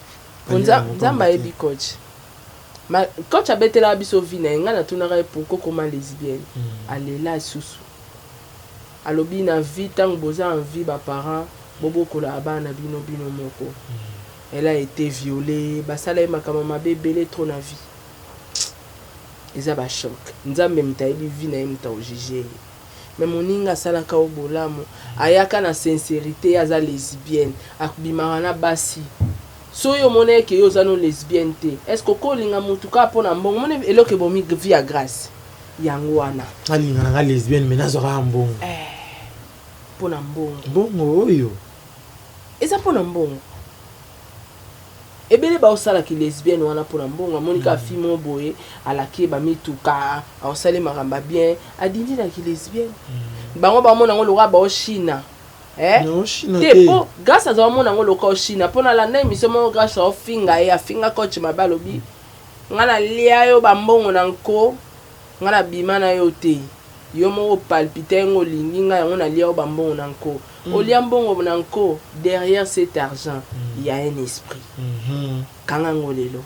nzamba ebi coach coach abetela biso vina nga na tunaka pourquoi comment lesbienne alela susu alobi na vie tant boza en vie ba parents bobo kola abana bino moko elle a été violée basala makama mabe belé trop na vie eza ba choc nzambe mtaeli vie na mta ojuger mais moninga sala ka obolamu ayaka na sincérité aza lesbienne akubimaka na basi so yo mona ke yo zano lesbienne te est-ce que kolinga mutu ka pona mbongo mona eloke bomi via grâce yango wana alinga na lesbienne mais nazora mbongo pona mbongo mbongo oyo eza pona mbongo ebele ba osala ki lesbienne wana pona mbongo monika fimo boye alaki ba mituka osale maramba bien adindi na ki lesbienne bango ba mona ngo loka ba o China non China te po grâce à mona ngo loka o China pona la na émission mo grâce au finga ya finga coach mabalobi ngana lia yo ba mbongo na nko ngana bima na yo te yo mo palpiter ngo linginga yango na lia yo ba mbongo na nko olia mbongo na nko derrière cet argent il y a un esprit kanga ngolelo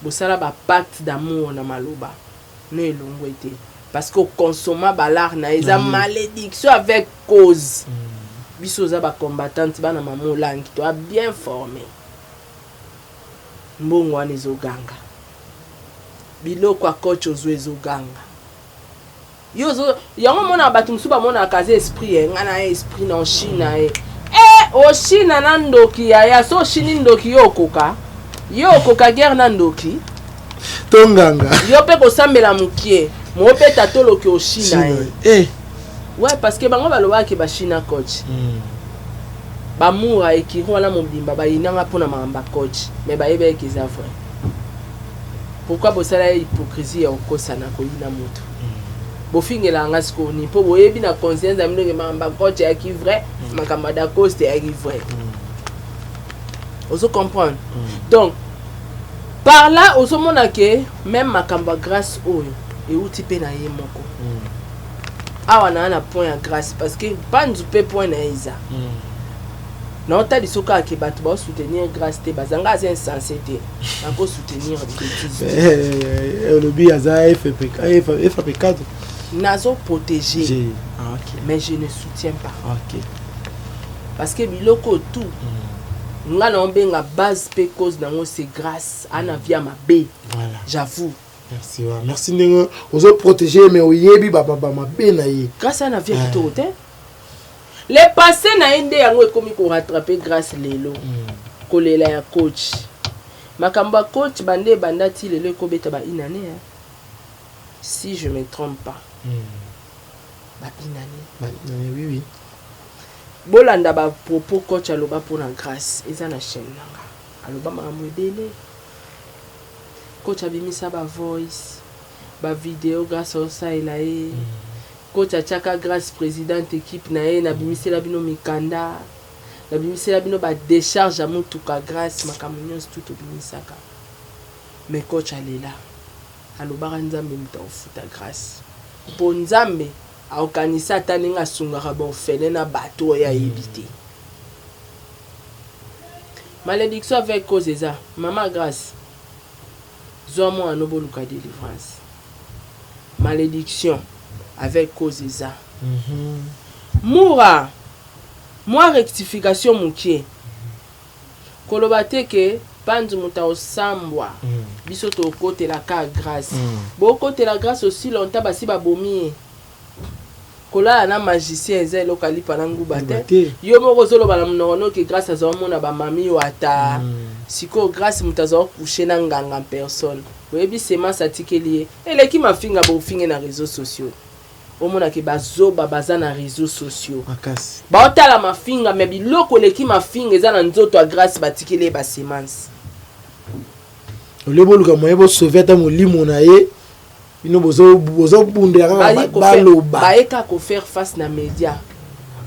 bosala ba pacte d'amour na maloba ne elongo ete parce que consomma balar na eza malédiction avec cause biso za ba combattante bana mama langi to bien formé mbongo wana ezoganga biloko akoach ozwa ezoganga yo yango mona bato mosusu bamona kaza esprit nga na ye esprit na Chine na ye oshina na ndoki yaya so shini ndoki yo okoka guerre na ndoki tonganga yo mpe kosambela mokie mo mpe tatoloki oshina ye ouais parce que bango balobaki bashina coach bamoura ekiri wana mobimba bayinanga mpona makambo coach mais bayebeki eza vrai pourquoi bosala hypocrisie ya okosana koyina moto bofingelanga sikoni mpo boyebi na conscience ya mindoke makambo coach yaki vrai makambo dacoste yaki vrai ozo comprendre donc par là ozomona ke même makambo grâce oyo euti mpe na ye moko awa na point ya grâce parce que panzu pe point na eza na otali soka ke bato ba soutenir grâce te bazanga aza insensé te bako soutenir bêtise lobi aza FP4 nazo protéger mais je ne soutiens pas parce que biloko tout nga na ombenga base pe cause nango c'est grâce ana via mabe j'avoue. Merci ndenge ozo protéger mais oyebi baba mabe na ye grâce à na vie kitoko te le passé na ende yango ekomi ko rattraper grâce lelo kolela ya coach makambo coach bande bandati lelo ekobeta ba inane si je me trompe pas ba inane oui bolanda ba propos coach aloba pona grâce eza na chaîne nanga aloba makambo edele coach abimisa ba voice ba vidéo grâce au saila e coach achaka grâce président équipe na ye na bimisela bino mikanda na bimisela bino ba décharge à mutuka grâce makambo nyonso tout obimisaka mais coach alela alobaka nzambe muta ofuta grâce po nzambe aokanisa ata ndenge asungaka bofele na bato oyo ayebi te malédiction avec cause eza mama grâce zwa mwana noboluka délivrance malédiction avec cause eza moura moi rectification mokie koloba te ke panzu muta osambwa biso tokotela ka grâce bokotela grâce aussi longtemps basi babomi kolala na magicien eza eloko alipa na nguba te yo moko ozoloba na monoko noke grâce azomona bamami yo ata siko grâce mutu azokouche na nganga personne oyebi semence atikeli ye eleki mafinga bofinge na réseaux sociaux omonaki bazoba baza na réseaux sociaux baotala mafinga me biloko eleki mafinga eza na nzoto ya grâce batikeli ye basemence oleboluka moye bosauve ata molimo na ye bino bozobundela baloba bayeka kofaire face na média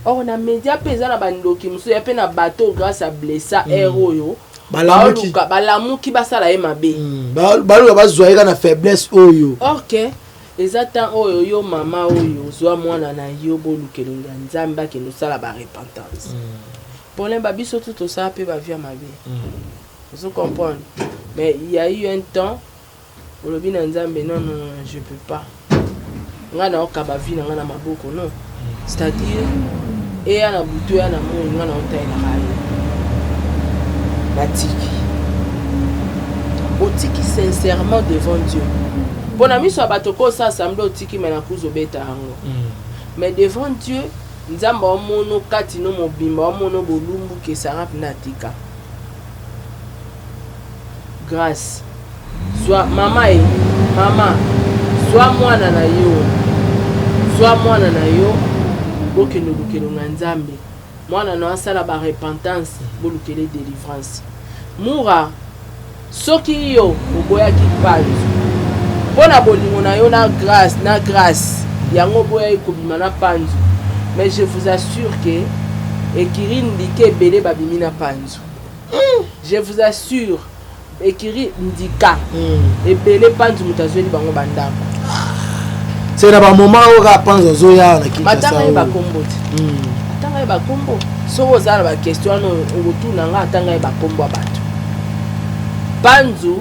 or na média mpe eza na bandoki mosusu ya mpe na bateau grâce à blessa air oyo balamuki basala ye mabe baloba bazwa ye ka na faiblesse oyo ok eza temps oyo yo mama oyo ozwa mwana na yo bolukelo ya nzambe akende osala barepentance problème babiso tout osala mpe bavia mabe ozo comprendre mais il y a eu un temps olobi na nzambe non je peux pas nga na okaba vie na nga na maboko non c'est-à-dire eya na butu ya na moi nga na otaelaka ye batiki otiki sincèrement devant Dieu mpona miso ya bato kosa assemble otiki me na kuzobeta yango mais devant Dieu nzambe omono kati no mobimba omono bolumbu kesanga mpena atika grâce soit mama soit mwana na yo bokende lukelo na nzambe mwana na asala ba repentance bolukele délivrance mura soki yo oboyaki panzu mpona bolingo na yo na grâce yango boya ekobima na panzu mais je vous assure que ekiri ndike ebele babimi na panzu je vous assure ekiri ndika ebele panzu mutu azweli bango bandako c'est na bamoment oyo kaka panzu azoya na batanga ye bakombo te atanga ye bakombo soki oza na baquestion wana okotunanga atanga ye bakombo ya bato panzu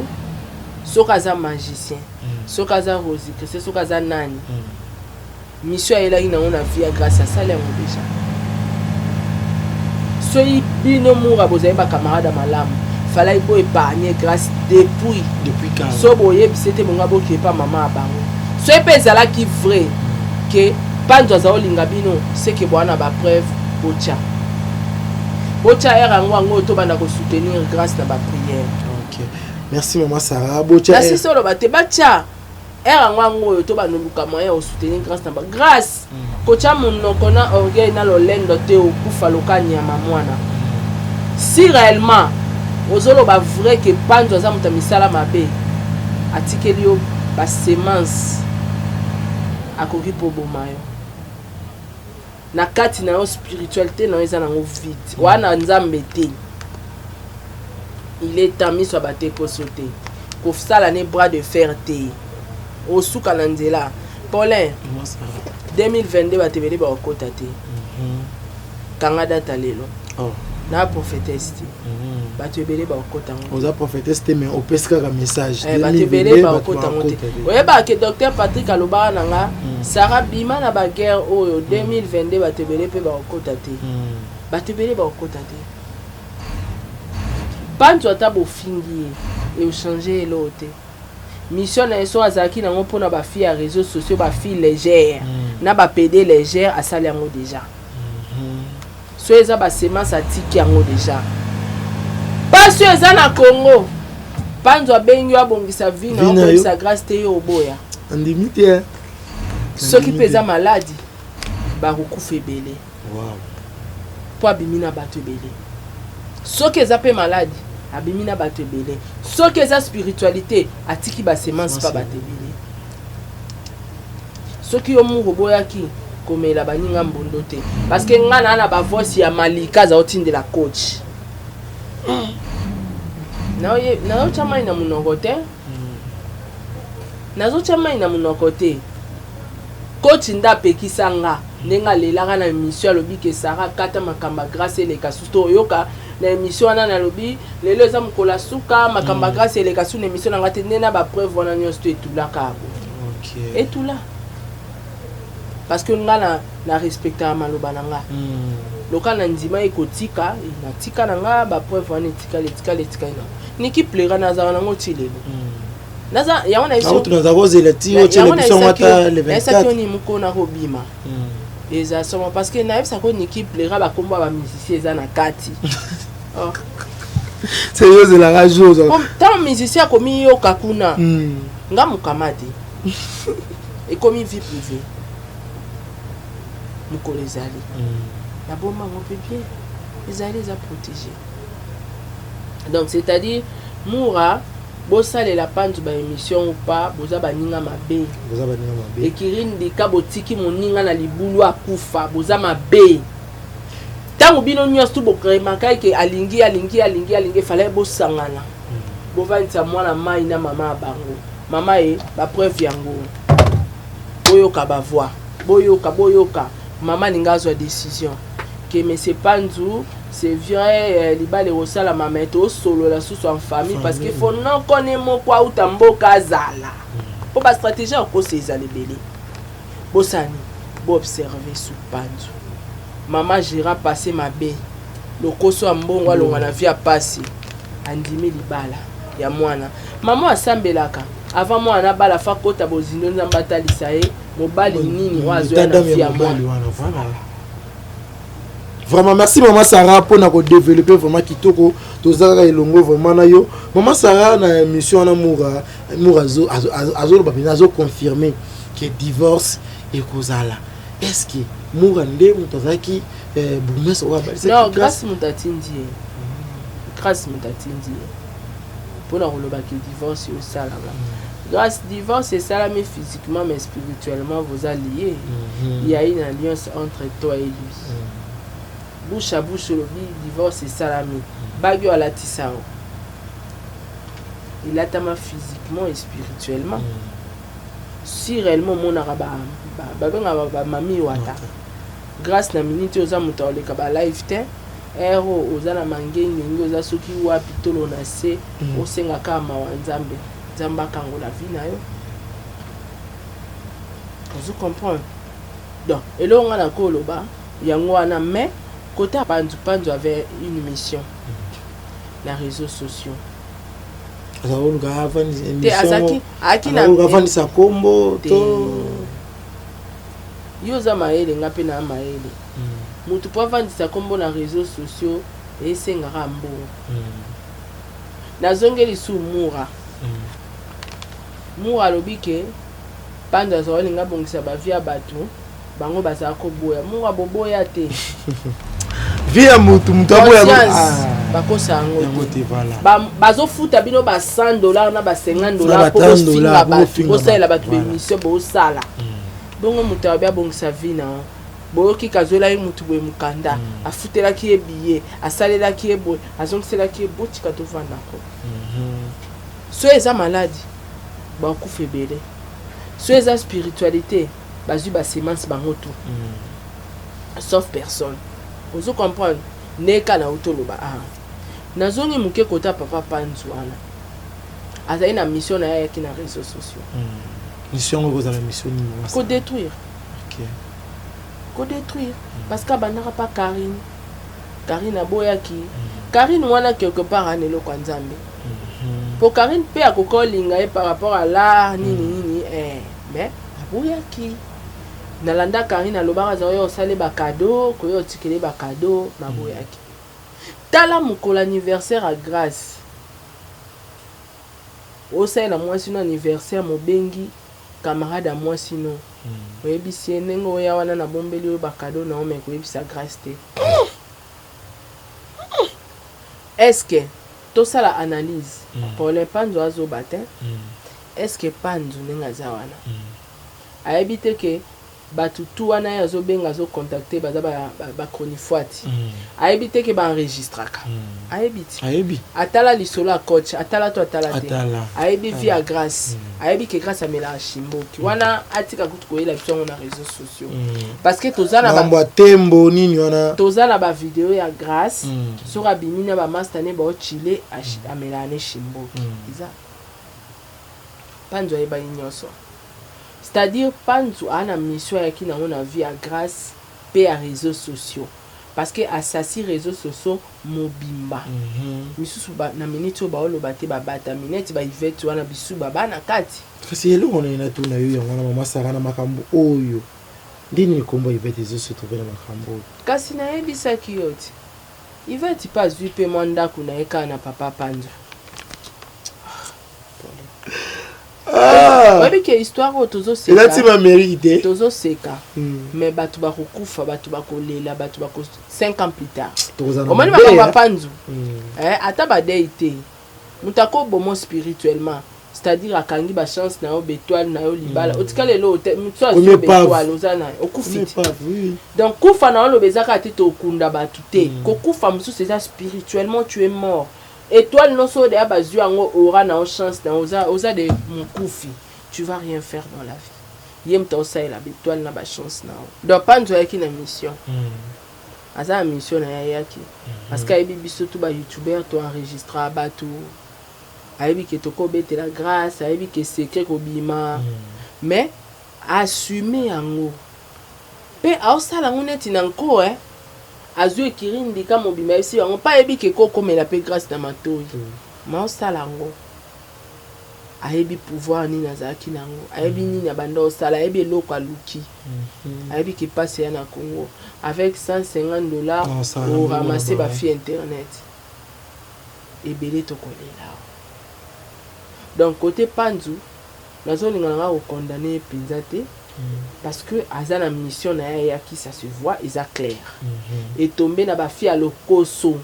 soki aza magicien soki aza rosi christ soki aza nani mission ayelaki nango na vie ya grâce asali yango deja soki bino mura bozali bacamarade malamu falai bo épargner grâce depuis quand so boyebisi ete bonga bokepa mama ya bango soki mpe ezalaki vrai ke panzo aza olinga bino seke bwana bapreuve botya ere yango yango tobanda kosoutenir grâce na baprière. Ok, merci maman Sarah. Botya nasisi oloba te batya ere yango yango oyo tobanda luka moyen osoutenir grâce na bagrâce kotya monoko na orgueil na lolendo te okufa lokani ya mamwana. Si réellement ozoloba vrai ke panzo aza moto ya misala mabe atikeli yo basemence akoki mpo boma yo na kati na yo spiritualité na yo eza nango vide wana nzambe te. Il est temps miso abate poso te kosala ne bras de fer te osuka na nzela. Paulin 2022 batebele bakokota te kanga data lelo na prophétesse te bato ebele bakokota ngo oza prophétesse te mais opesi kaka message bato ebele bakokota ngo te oyeba ke docteur Patrick alobaka na nga Sarah bima na baguerre oyo 2022 bato ebele mpe bakokota te bato ebele bakokota te panzo ata bofingi ye eochange elo te mission na yeso azalaki nango mpona bafille ya réseaux sociaux bafille légère na bapede légère asali yango déjà so eza basemence atiki yango déjà pasi eza na Congo panzo abengi yo abongisa vi na obongisa grâce te yo oboya andimi te soki mpe eza maladi bakokufa ebele mpo abimi na bato ebele soki eza mpe maladi abimi na bato ebele soki eza spiritualité atiki basemence mpa bato ebele soki yo moko oboyaki komela baninga mbondo te parce que nga na bavoisi ya malika aza otindela coach nazotya mai na monoko te nazotya mai na monoko te coach nde apekisa nga ndenge alelaka na émission alobi ke Sarah kata makambo ya grâce eleka susu to oyoka na émission wana nalobi lelo eza mokolo ya suka makambo ya grâce eleka susu na émission nanga te nde na bapreuve wana nyonso to etulaka abo etula parce que nga na respectaka maloba na nga loka na ndima ekotika natika na nga bapreuve wana etikali na niki plera nazala nango ti lelo naza yango na iso tunaza kozela ti o tshela biso ngata le 24 esaki oni mukona kobima eza soma parce que naebisa ko niki plera bakombo ba musicien eza na kati c'est yozelaka jour tant musicien akomi yoka kuna nga mukamadi ekomi vie privée mokolo ezali nabomba ngo mpe bien ezali eza protégé. Donc c'est-à-dire moura bosalela panzu ba émission ou pas boza baninga mabe ekirindika botiki moninga na libulu akufa boza mabe tango bino nyonso bokremaka ke alingi fallait bosangana bovanisa mwana mai na mama bango mama e ba preuve yango boyoka bavoix boyoka mama ninga zo décision que monsieur panzu c'est vrai libale osala mama eto solo la sous en famille parce que faut non connaître moko auta mboka azala po ba stratégie ko se ezali belé bosani bo observer sous panzu mama gira passer mabe lokoso ambongo alonga na via passer andimi libala ya mwana mama asambelaka avant mwana bala fa kota bozindo nzamba lisae mobali nini wazo na via mwana. Vraiment merci maman Sarah pour nous développer vraiment kitoko tozaka elongo vraiment na yo maman Sarah na mission na murazo azo babina azo confirmer que divorce et kozala est-ce que murande mutazaki boumès wa balisa non grâce mutatindi pour na koloba que divorce au sala grâce divorce et ça mais physiquement mais spirituellement vous alliés il y a une alliance entre toi et lui. Bouche à bouche le divorce et salami bagyo à la tisao il attama physiquement et spirituellement si réellement mon araba ba mami wata grâce na minute oza mutole ka ba live te ero oza na mangengi oza soki wa pitolo na se osenga kama wa nzambe nzamba kango la vie na yo vous comprenez donc elonga na koloba yango wana mais Côté Pandu avait une mission. Les réseaux sociaux. Azaki kombo to yoza maele ngape na maele. Mutu po avandisa kombo na réseaux sociaux et sengara mbo. Nazongeli su mura. Mura lobike Pandu azali nga bongisa ba via batu bango bazala ko boya. Mura boboya te. Via mutu aboya bakosa ngo te bazo futa bino ba $100 na ba $50 pour finga batu bosala batu émission bo sala bongo mutu abia bongisa vina boyoki kazola ye mutu boye mukanda afutelaki ye billet asalelaki ye boye azongiselaki ye botika tovandako so eza maladi bakufa ebele so eza spiritualité bazwi basemence bango tu sauf personne. Vous comprenez? Neka na utoloba nazongi muke kota papa Pandu wana azali na mission na yaki na réseaux sociaux. Mission ngo za la mission ni ko détruire. OK. Ko détruire parce que banaka pas Karine aboyaki. Karine wana quelque part anelo kwa Nzambe. Pour Karine pe akokolinga ye par rapport à l'art nini mais aboyaki. Nalanda Karine alobaka zayo osale ba cadeau koyo tikele ba cadeau maboyaki. Tala mukolo anniversaire à grâce. Osala na moi sino anniversaire mobengi camarade à moi sino. Oyebisi nengo oya wana na bombeli o ba cadeau na ome koyebisa grâce te. Est-ce que tout ça la analyse pour les Pandu azo batin? Est-ce que Pandu nenga zawana? A éviter que batutu wana yazo benga zo contacter baza ba chronifuati a éviter que ba enregistraka a éviter atala lisolo a coach atala to atala te a éviter via grâce a éviter que grâce à mela chimboki wana atika kutu koyela biso na réseaux sociaux parce que tozana ba tembo nini wana tozana ba vidéo ya grâce sura bimina ba master ne ba chile a mela ne chimboki iza Pandu ayeba nyoso. C'est-à-dire, Pandu a une mission qui n'a pas vie à grâce et à réseaux sociaux. Parce que assassin réseaux sociaux mobimba. Misusu na minute ba olo bate ba bata minute ba ivete wana bisu baba na kati. Kasi yelo on ina tu na yo ngwana mama sara na makambo oyo. Ndini kombo ivete zo se trouver na makambo. Kasi na yebisa kiyoti. Ivete pas vu pe manda kuna eka na papa Pandu. Oui, que histoire tozo seka. Il a dit ma mérite. Tozo seka. Mais batu ba kokufa, batu ba kolela, batu ba 5 ans plus tard. Au moins ba Pandu. Ata ba deité. Mutako bomo spirituellement. C'est-à-dire akangi ba chance na yo bétoile na yo libala. Otika lelo mutso azo bétoile ozana okufiti. Donc kufa na lo bezaka te to kunda batu te. Kokufa musu c'est ça spirituellement tu es mort. Étoile non so de abazu ango aura na chance na oza de mukufi. Tu vas rien faire dans la vie. Yem ta osa la étoile na ba chance na. Donc Pandu yaki na mission. Aza mission na yaki. Parce que aibi biso tout ba youtubeur to enregistrer batu. Aibi ke to ko bete la grâce, aibi ke secret ko bima. Mais assumer ango. Pe aosa la ngoneti nanko azu ekirindi ka mobima esi on pas ebi ke ko comme la paix grâce na matoi ma osala ngo ayebi pouvoir ni nazaki nango ayebi ni na banda osala ayebi eloko aluki ayebi ke passe ya na Congo avec $150 pour ramasser ba fi internet ebele to kolela. Donc côté Pandu nazo lingana ko condamner pinzate. Parce que aza na mission na ya qui ça se voit ils a clair et tomber na ba fille à lokoso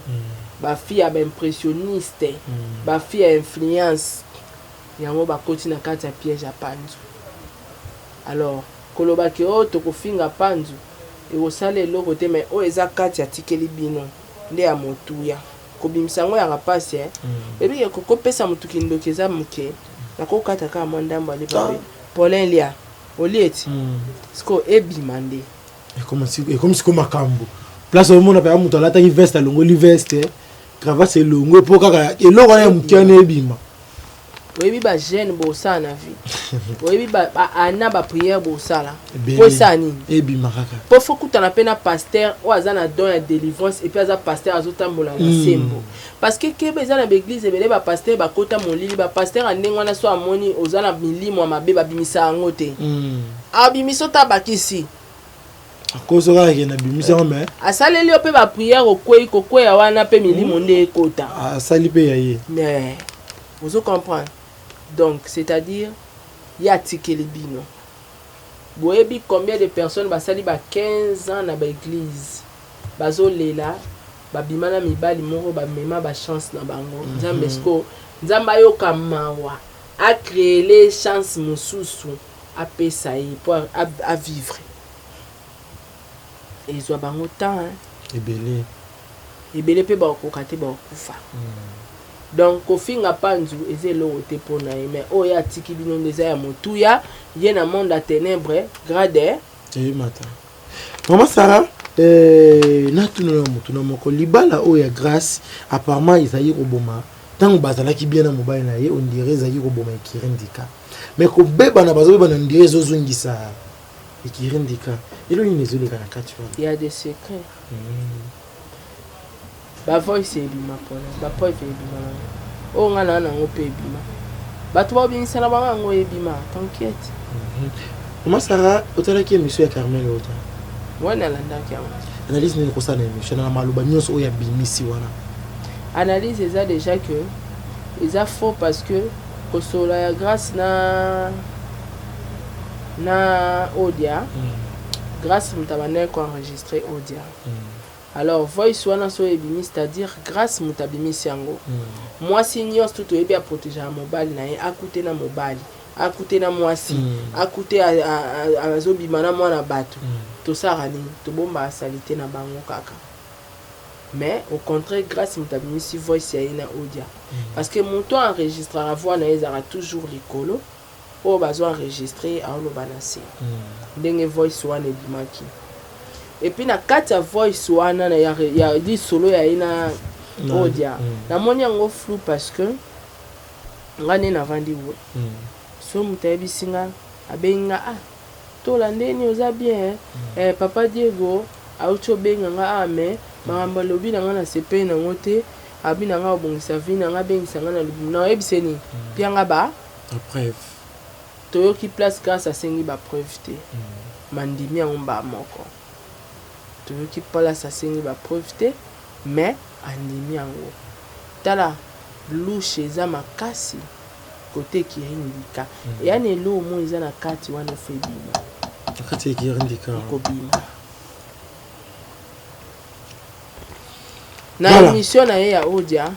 ba fille à impressionniste ba fille à influence yango ba koti na kati ya piège à Pandu. Alors koloba ke o to ko finga Pandu e osale loko te mais o eza kati ya tikeli bino nde ya motuya ko bimsango ya rapase et puis ko pesa mutuki ndokeza muke na ko kata ka mandamba le pape Paulin Lia Olieti. Siko ebimande. Et comme si comme makambo. Place au monde a mutu alata veste longo li veste. Cravate longo pour kaka eloko ya mukene ebima. oyebi ba jeune bosala na vie oyebi ana ba prière bosala po esa nini ebimaka po fo kutana mpe na pasteur oyo aza na don ya délivrance et puis aza pasteur azotambola na sembo parce que keba eza na baeglise ebele bapasteur bakota molili bapasteur andenge wana so amoni oza na milimo ya mabe babimisa yango te abimisa ota bakisi akozokaka na bimisa me asaleli yo mpe baprière okwei kokweya wana mpe milimo nde ekota asali mpe ya ye mais vous comprendre donc c'est-à-dire ya tikeli bino boyebi combien de personnes basali ba 15 ans na baeglise bazolela babima na mibali moko bamema bachance na bango nzambe sko nzambe ayoka mawa acréer les chances mosusu apesa ye po a vivre ezwa bango temps ebele mpe bakoka te bakokufa donc kofinga panzu eza eloko te mpona ye mais oyo atiki bino nde eza ya motuya ye na monde ya ténèbre grade eyemata mama Sarah natunela motu na moko libala oyo ya grâce apparemment ezali koboma ntango bazalaki bien na mobali na ye ondire ezali koboma ekirindika mais kobeba na bazobeba na ondire ezozongisa ekirindika elo nini ezoleka na kati wana ya des secrets bavoice ebima mpona bapoive ebima oyo nga na nango mpe ebima bato baobimisana bango yango ebima t'inquiète mama Sarah otalaki émission ya Carmel ota wana alandaki yango analyse nini kosala na émission na maloba nyonso oyo abimisi wana analyse eza déjà que eza faux parce que kosola ya grâce na audia grâce moto abandaki koenregistre audia alors voice wana so ebimi c'est-à-dire grâce moto abimisi yango mwasi nyonso tu toyebi aprotégeaka mobali na ye akute na mobali akute na mwasi akute azobima na mwana bato tosala nini tobombaka salite na bango kaka mais au contraire grâce moto abimisi voice ya ye na audia parce que moto enregistrera voix na ye ezalaka toujours likolo oyo bazoenregistre aoloba na se ndenge voice wana ebimaki et puis na kati ya voice wana ya lisolo ya ye na audia namoni yango flou parce que nga nde navandi we so moto ayebisi nga abengi nga tola ndeni oza bien papa Diego auti obenga nga mais makambo alobi na nga na sepeli nango te abi na nga obongisa vi na nga abengisa nga na lubumu na oyebise nini mpe nga preuve toyoki place grâce asengi bapreuve te mandimi yango mba moko toyoki place asengi bapreuve te mais andimi yango tala lushe eza makasi kote ekirindika yani elo omo eza na kati wana fo ebima kati ekirindika ekobima na émission na ye ya audia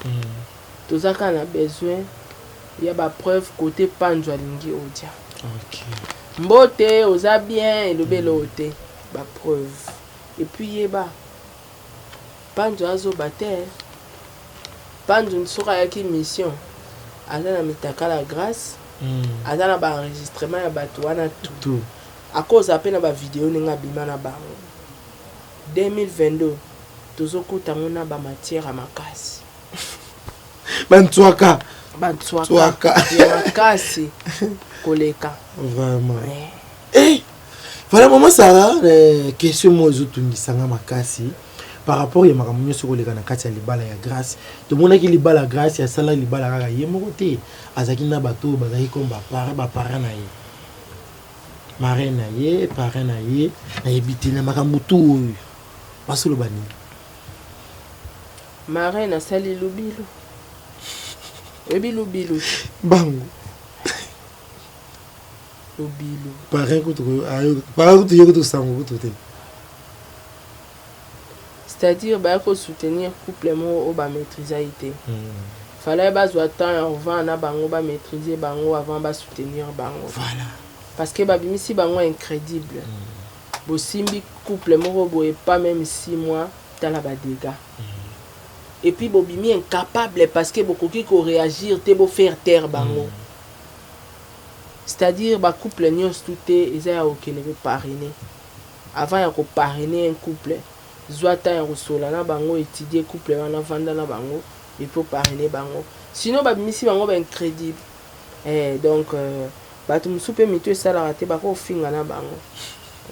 tozaka na besoin ya bapreuve kote panzo alingi audia mbote oza bien elobelo te bapreuve et puis yeba panzo azoba te panzo soki ayaki mission aza na mitakala grâce aza na baenregistrement ya bato wana tout akoza mpe na bavideo ndenge abima na bango 2022 tozokutango na bamatière ya makasi bantswaka ya makasi koleka vraiment voilà mama Sarah question mo ezotungisanga makasi par rapport ya makambo nyonso koleka na kati ya libala ya grâce tomonaki libala ya grâce asala libala kaka ye moko te azalaki na bato bazalaki comme baparent na ye marraine na ye parrain na ye nayebi te na makambo tu oyo basoloba nini marraine asali lubilo oyebi lubilo bango lubilo parrain kutu ye kutu sango kutu te c'est-à-dire baya kosoutenir couple moko oyo bamaîtrise ye te fallait bazwa temps ya kovanda na bango bamaîtrise bango avant basoutenir bango voilà parce que babimisi bango incrédible bosimbi couple moko boye pas même 6 mois tala badégâts et puis bobimi incapable parce que bokoki koréagir te bofaire taire bango c'est-à-dire bacouple nyonso tu te eza ya kokende koparrainer avant ya koparrainer un couple zwa temps ya kosola na bango étudier couple wana vanda na bango et puis parrainer bango sinon babimisi bango incrédible Donc bato mosusu mpe mito esalaka te bakofinga na bango.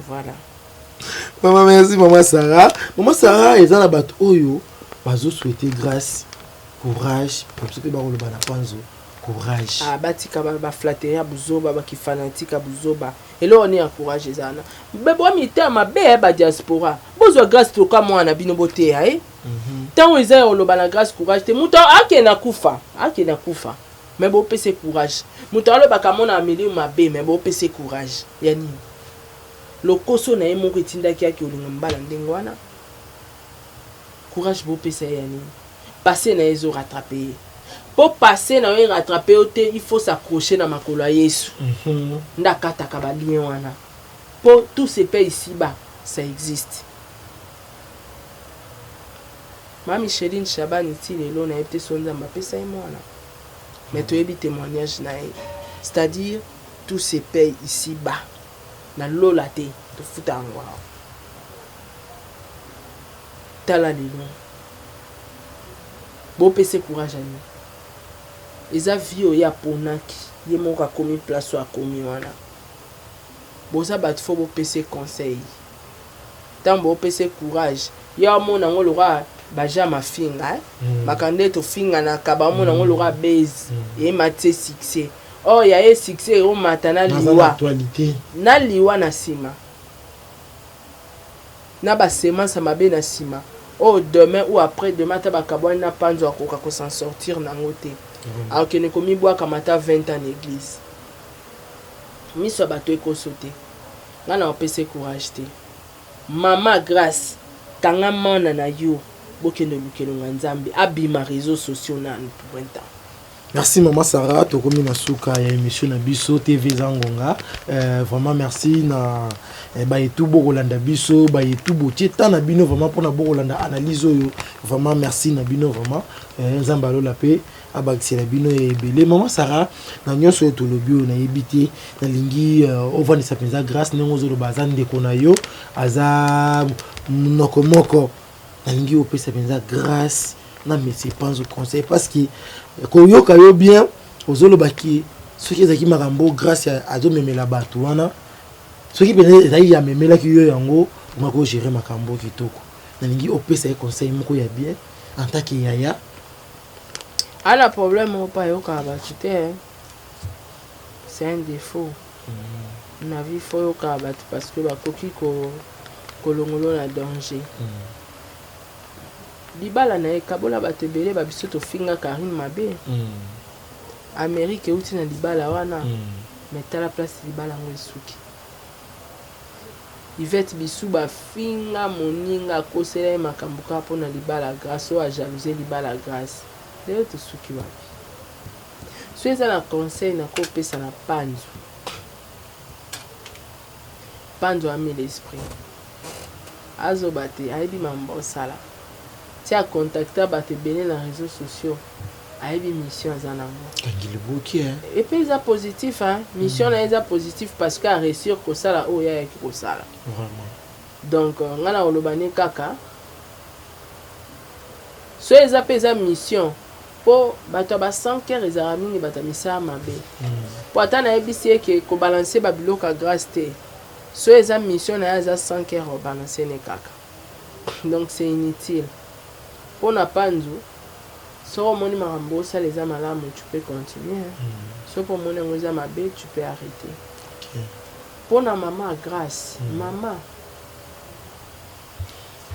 Voilà. Maman, merci maman Sarah. Maman Sarah eza na bato oyo bazo souhaiter grâce, courage, pour ceux qui ba koloba na panzo, courage. Batika ba flatterie buzoba ba ki fanatique buzoba. Elo on ya courage ezana. Bebo mita mabe ba diaspora. Bozo grâce to ka mwana bino bote ya Tant eza oloba na grâce courage te muto akena kufa. Mais bo pese courage. Muto aloba ka mona ameli mabe mais bo pese courage. Yani lokoso na ye moko etindaki yaki olinga mbala ndenge wana. Courage bo pese yani. Passer na ezo rattraper. Pour passer na ye rattraper ote, il faut s'accrocher na makolo ya Yesu. Ndakata ka ba lien wana. Pour tous ces pays ici-bas, ça existe. Ma Micheline Chaban iti lelo na yebite sonza mapesa ye mwana. Mais tu as témoignage na ye. C'est-à-dire tous ces pays ici-bas. Na lola te, te futa ngwa. Tala lelo. Bo pese courage ani. Eza vie ya ponaki, ye moko akomi place akomi wana. Boza bat fo bo pese conseil. Tant bo pese courage. Ya mona ngo lora baja mafinga, makande to finga na kaba mona ngo lora base et maté succès. Oh ya e succès o matana liwa. Actualité. Na liwa na sima. Na ba semence mabe na sima. Oh demain ou après demain ta ba kabwa na panzo akoka ko s'en sortir na ngote. Alors que ne komi bois kamata 20 ans l'église. Miso bato eko sauter. Ngana opese courage te. Mama grâce tanga mana na yo bokendo lukelo nzambe abima réseaux sociaux na pour un temps. Merci maman Sarah, to komi na suka ya émission na biso TV Zangonga. Vraiment merci na ba etu bo Rolanda biso, ba etu bo tieta na bino vraiment pour na bo Rolanda analyse oyo. Vraiment merci na bino vraiment. Nzamba lo la paix abakisi na bino ebele. Maman Sarah na nyonso to lobio na yebite na lingi ovandisa penza grâce nengo zo lo bazande ko na yo aza moko na lingi opesa penza grâce na merci pense au conseil parce que koyoka yo bien ozoloba ki soki ezaki makambo grâce à zo memela bato wana soki pene ezali ya memela ki yo yango ngako gérer makambo kitoko na lingi opesa e conseil moko ya bien en tant que yaya ala problème au pas yoka bato te c'est un défaut na vie faut yoka bato parce que bakoki ko kolongolo na danger libala na ekabola bato ebele babiso tofinga Karine mabe Amérique euti na libala wana mais tala place libala ngo esuki Yvette bisu bafinga moninga akosela ye makambo kaka mpo na libala grâce oyo ajalousie libala grâce lelo tosuki wapi so eza na conseil nakopesa na panzo ami l'esprit azoba te ayebi mambo osala ti acontacta bato ebele na réseaux sociaux ayebi mission aza nango et puis eza positif mission na eza positif parce que aréussir kosala oyo ayaki kosala donc nga na olobani kaka so eza mpe eza mission mpo bato ya basanker ezala mingi bato ya misala mabe mpo ata nayebisi eke kobalanse babiloko ya grâce te so eza mission na ye eza sanker obalanse ne kaka donc c'est inutile pour na panzu so moni makambo osala eza malamu tu peux continuer so po moni yango eza mabe tu peux arrêter pour na mama grâce mama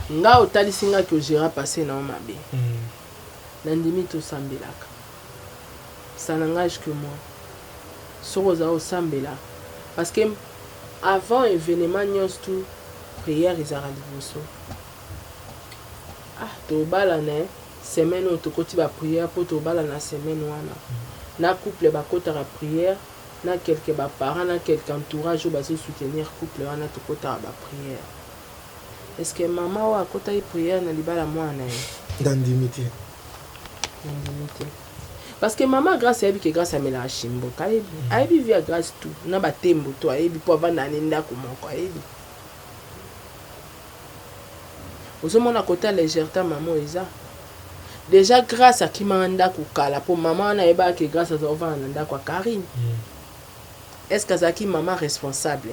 nga otalisi nga ki ogéra passé na mabe nandimi tosambelaka ça n'engage que moi soko oza osambela parce que avant événement nyonso tu prière ezala liboso tobala na semaine oyo tokoti baprière mpo tobala na semaine wana na couple bakotaka prière na quelque baparent na quelque entourage oyo bazosoutenir couple wana tokotaka baprière est-ce que mama oyo akotaki prière na libala mwana ye nandimi te parce que mama grâce ayebi ke grâce amelaka shimboka ayebi via grâce tout na batembo to ayebi mpo avanda ne ndako moko ayebi ozomona kota légèreté mama eza déjà grâce à kimanda kukala pour maman na eba que grâce à ovanda kwa Karine est-ce que azaki maman responsable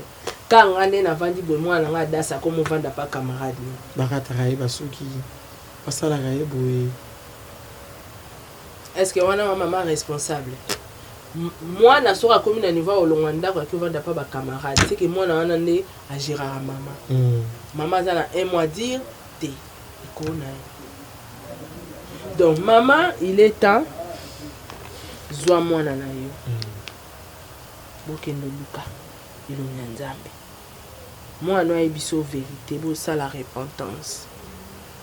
quand ngane na vandi bo mwana nga dasa comme vanda pas camarade bakata kaiba soki basala kaibo est-ce que wana maman responsable moi na soka comme na niveau olonganda kwa ki vanda pas ba camarade c'est que moi na wana ne agirara maman maman za na un mois dire te ikona. Donc maman il est temps zwa mwana na yo bokendo luka ilonga nzambe mwana wa biso vérité bo ça la repentance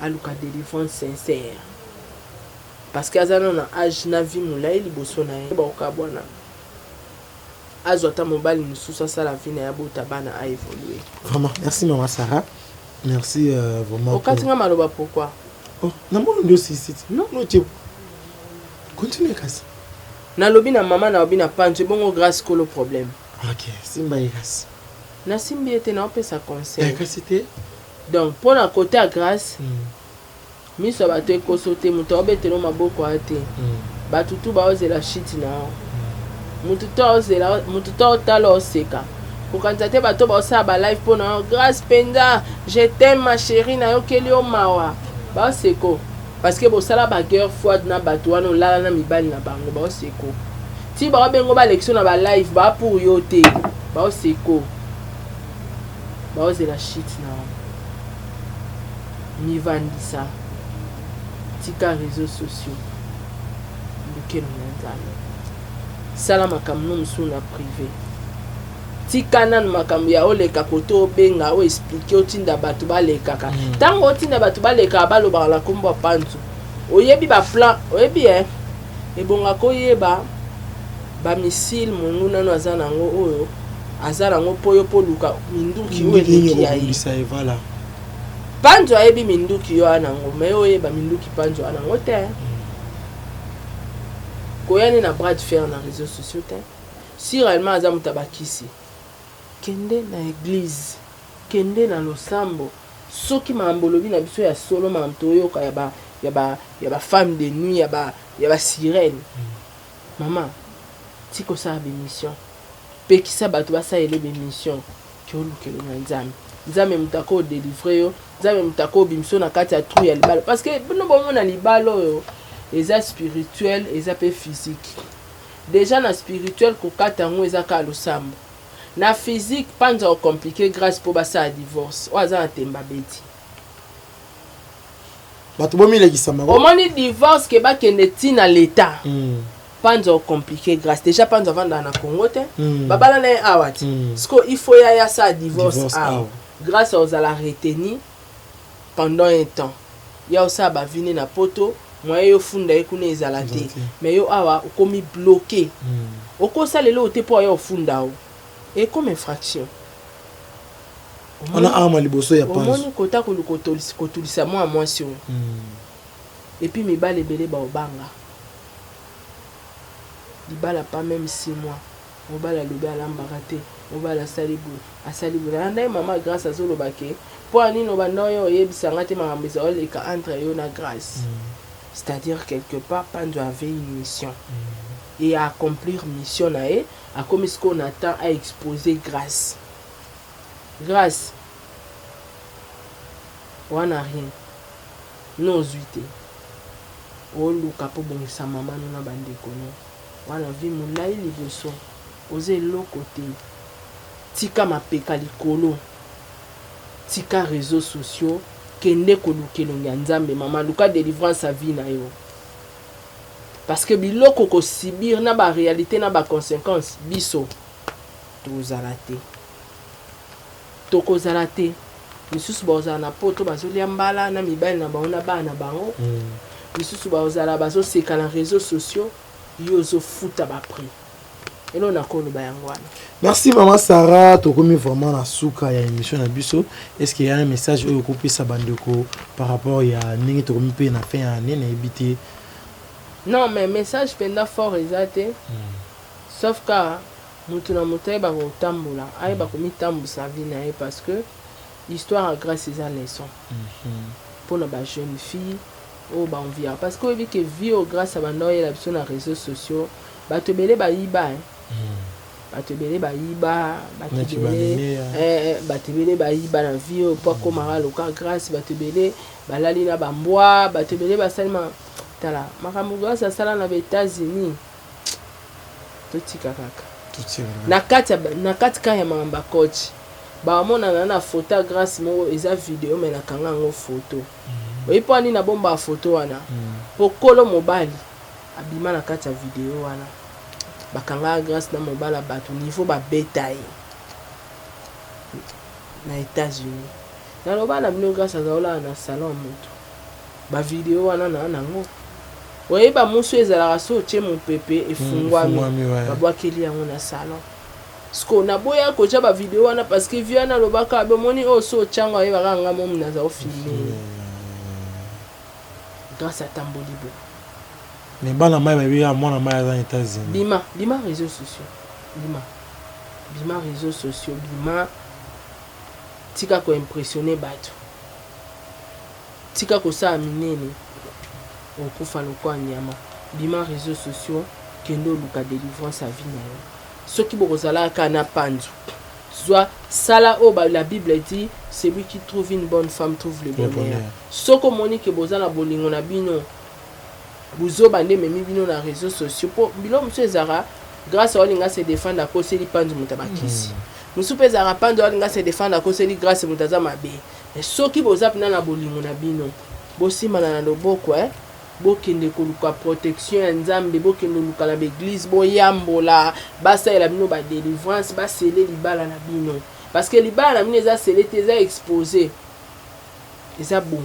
aluka délivrance sincère parce que azana na âge na vie mulai liboso na ye ba okabwana azota mobali mususa ça la vie na ya bota bana a évoluer. Vraiment merci maman Sarah, merci vraiment. Okatinga maloba pourquoi? Oh na mo ndo sisi non tu continue kasi na lobi na maman na lobi na panche bongo grâce ko le problème. OK simba ikas na simbi ete na opesa conseil kasi donc pour la côté à grâce miso bato ekosote muto obetelo maboko ate batutu baozela shit na mutu to otala oseka kokanisa te bato baosala ba live mpo na grâce penza je t'aime ma chérie na yokeli yo mawa baoseko parce que bosala baguerre froide na bato wana olala na mibali na bango baoseko ti baobengo baélection na ba live baapour yo te baoseko baozela shit na mivandisa tika réseaux sociaux lequel on a sala makamno musuna privé tika nan makambo ya oleka koto benga o expliquer otinda batu balekaka tango otinda batu baleka baloba la kombo panzu oyebi ba plan oyebi ebonga koyeba ba missile monguna no azana ngo oyo azala ngo poyo poluka minduki weleki ya yi voilà panzo ayebi minduki yo anango me oyeba minduki panzo anango te koyani na bras de fer na réseaux sociaux te si réellement aza mutabakisi kende na église kende na losambo soki mambolobi na biso ya solo mamto yoka ya ba femme de nuit ya ba sirène maman tiko sa bémission pekisa bato basa ele bémission ki olukelo na nzambe nzambe mutako délivrer yo nzambe mutako bimso na kati ya trou ya libalo parce que bino bomona libalo yo eza spirituel eza pe physique déjà na spirituel kokata ngo eza ka losambo na physique panza o compliqué grâce po basa a divorce o aza na temba beti bato bomilekisa mako omoni divorce ke bakende tina l'état panza o compliqué grâce déjà panza vanda na Congo te babala na awa ti sko il faut ya sa divorce awa grâce aux ala retenir pendant un temps ya osa ba vini na poto moye yo funda ekuna ezala te mais yo awa okomi bloqué okosalelo te po yo funda o et comme infraction on a ama liboso ya panzo omoni kota kotulisa mwa mwasi oyo et puis mibale ebele baobanga libala pas même 6 mois obala lobi alambaka te obala asali boye anda mama grâce azoloba ke mpo anini obanda oyo oyebisanga te makambo eza oleka entre yo na grâce c'est-à-dire quelque part Panzo avait une mission et à accomplir mission na ye a comme ce qu'on attend à exposer grâce wana rien non zuite oluka po bongisa mama no na bandeko no wana vi mulai liboso oze eloko te tika mapeka likolo tika réseaux sociaux kende kolukelo ya nzambe mama luka délivrance à vie na yo parce que biloko ko subir na ba réalité na ba conséquences biso tokozala te misusu bazala na poto bazolia mbala na mibali na bango na bana bango misusu bazala bazoseka na réseaux sociaux yo ozofuta baprix elo nakoloba yango wana. Merci maman Sarah, tokomi vraiment na suka ya émission na biso. Est-ce qu'il y a un message oyo kopesa bandeko par rapport ya ndenge tokomi pe na fin ya année na ebité? Non mais message penda fort ezate sauf ka mutu na mutu ayeba kotambola ayeba komitambusa vie na ye parce que histoire à grâce eza leçon mpona ba jeune fille oyo baenvia parce que oyebi ke vie oyo grâce a banda oyela biso na réseaux sociaux bato ebele bayiba bato ebele bayiba bato ebele bayiba na vie oyo po akomaka loka grâce bato ebele balali na bambwa bato ebele basalima tala makambo grâce asala na ba-États-Unis totika kaka na kati ka ya makambo akochi bamonana na photo grâce moko eza video me nakanga yango photo oyipo ani na bomba ya photo wana po kolo mobali abima na kati ya video wana bakanga grâce na mobala bato niveau babeta ye na États-Unis naloba na bino grâce azaola na salon ya moto bavideo wana na nango oyeba musu ezalaka so otie mopepe efungwami babwakeli yango na salon sko naboya kotia bavideo wana parce que vi wana alobaka bomoni oyo so otyango ayebaka nga momi naza ofilme grâce atamboli bo mais bana mai babika mwana mai aza na États-Unis bima réseaux sociaux bima réseaux sociaux bima tika koimpressionne bato tika kosala minene okufa lokwa nyama bima réseaux sociaux kendo luka délivrance à vie na yo soki bokozalaka na panzu soit sala o la Bible dit celui qui trouve une bonne femme trouve le bonheur soko moni ke bozala bolingo na bino buzo bande memi bino na réseaux sociaux po bilo monsieur Zara grâce à olinga se défendre à cause li panzu mutabakisi musu pe Zara panzu olinga se défendre à cause li grâce mutaza mabe soki bozap na bolingo na bino bosimana na loboko bokende koluka protection ya nzambe bokende luka na l'église boyambola basalela bino ba délivrance basele libala na bino parce que libala na bino eza sele te eza exposé eza bon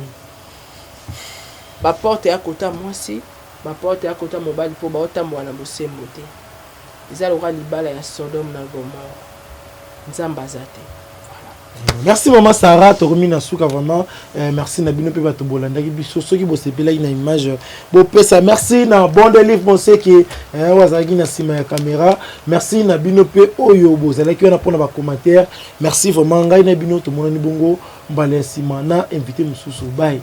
ba porte ya kota mwasi ba porte ya kota mobali po baotambola na bosembo te eza loka libala ya Sodome na Gomorrhe nzambe aza te. Merci maman Sarah Toromina Souka vraiment merci na bino pe bato bolandaki biso soki bosepela na image bo pesa merci na bon de livre bon c'est que wazaki na sima ya caméra merci na bino pe oyo bozalaki na pona ba commentaire merci vraiment ngai na bino to monani bongo mbale sima na invité mususu bye.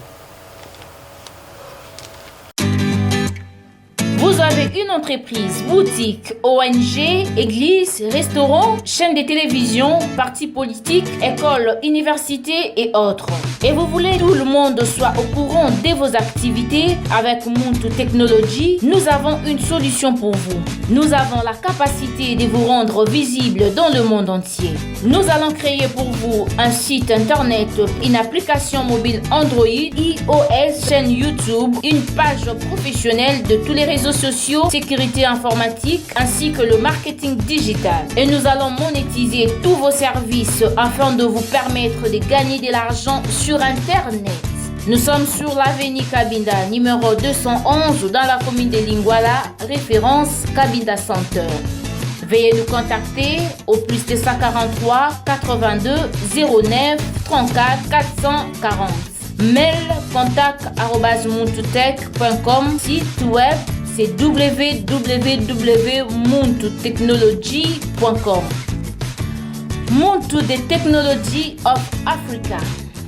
Vous avez une entreprise, boutique, ONG, église, restaurant, chaîne de télévision, parti politique, école, université et autres. Et vous voulez que tout le monde soit au courant de vos activités avec Muntu Technology, nous avons une solution pour vous. Nous avons la capacité de vous rendre visible dans le monde entier. Nous allons créer pour vous un site internet, une application mobile Android, iOS, chaîne YouTube, une page professionnelle de tous les réseaux sociaux, sécurité informatique ainsi que le marketing digital. Et nous allons monétiser tous vos services afin de vous permettre de gagner de l'argent sur Internet. Nous sommes sur l'avenue Kabinda, numéro 211 dans la commune de Lingwala, référence Kabinda Center. Veuillez nous contacter au plus de 143 82 09 34 440. Mail contact@muntutech.com. Site web c'est www.muntutechnology.com. Muntu the Technology of Africa.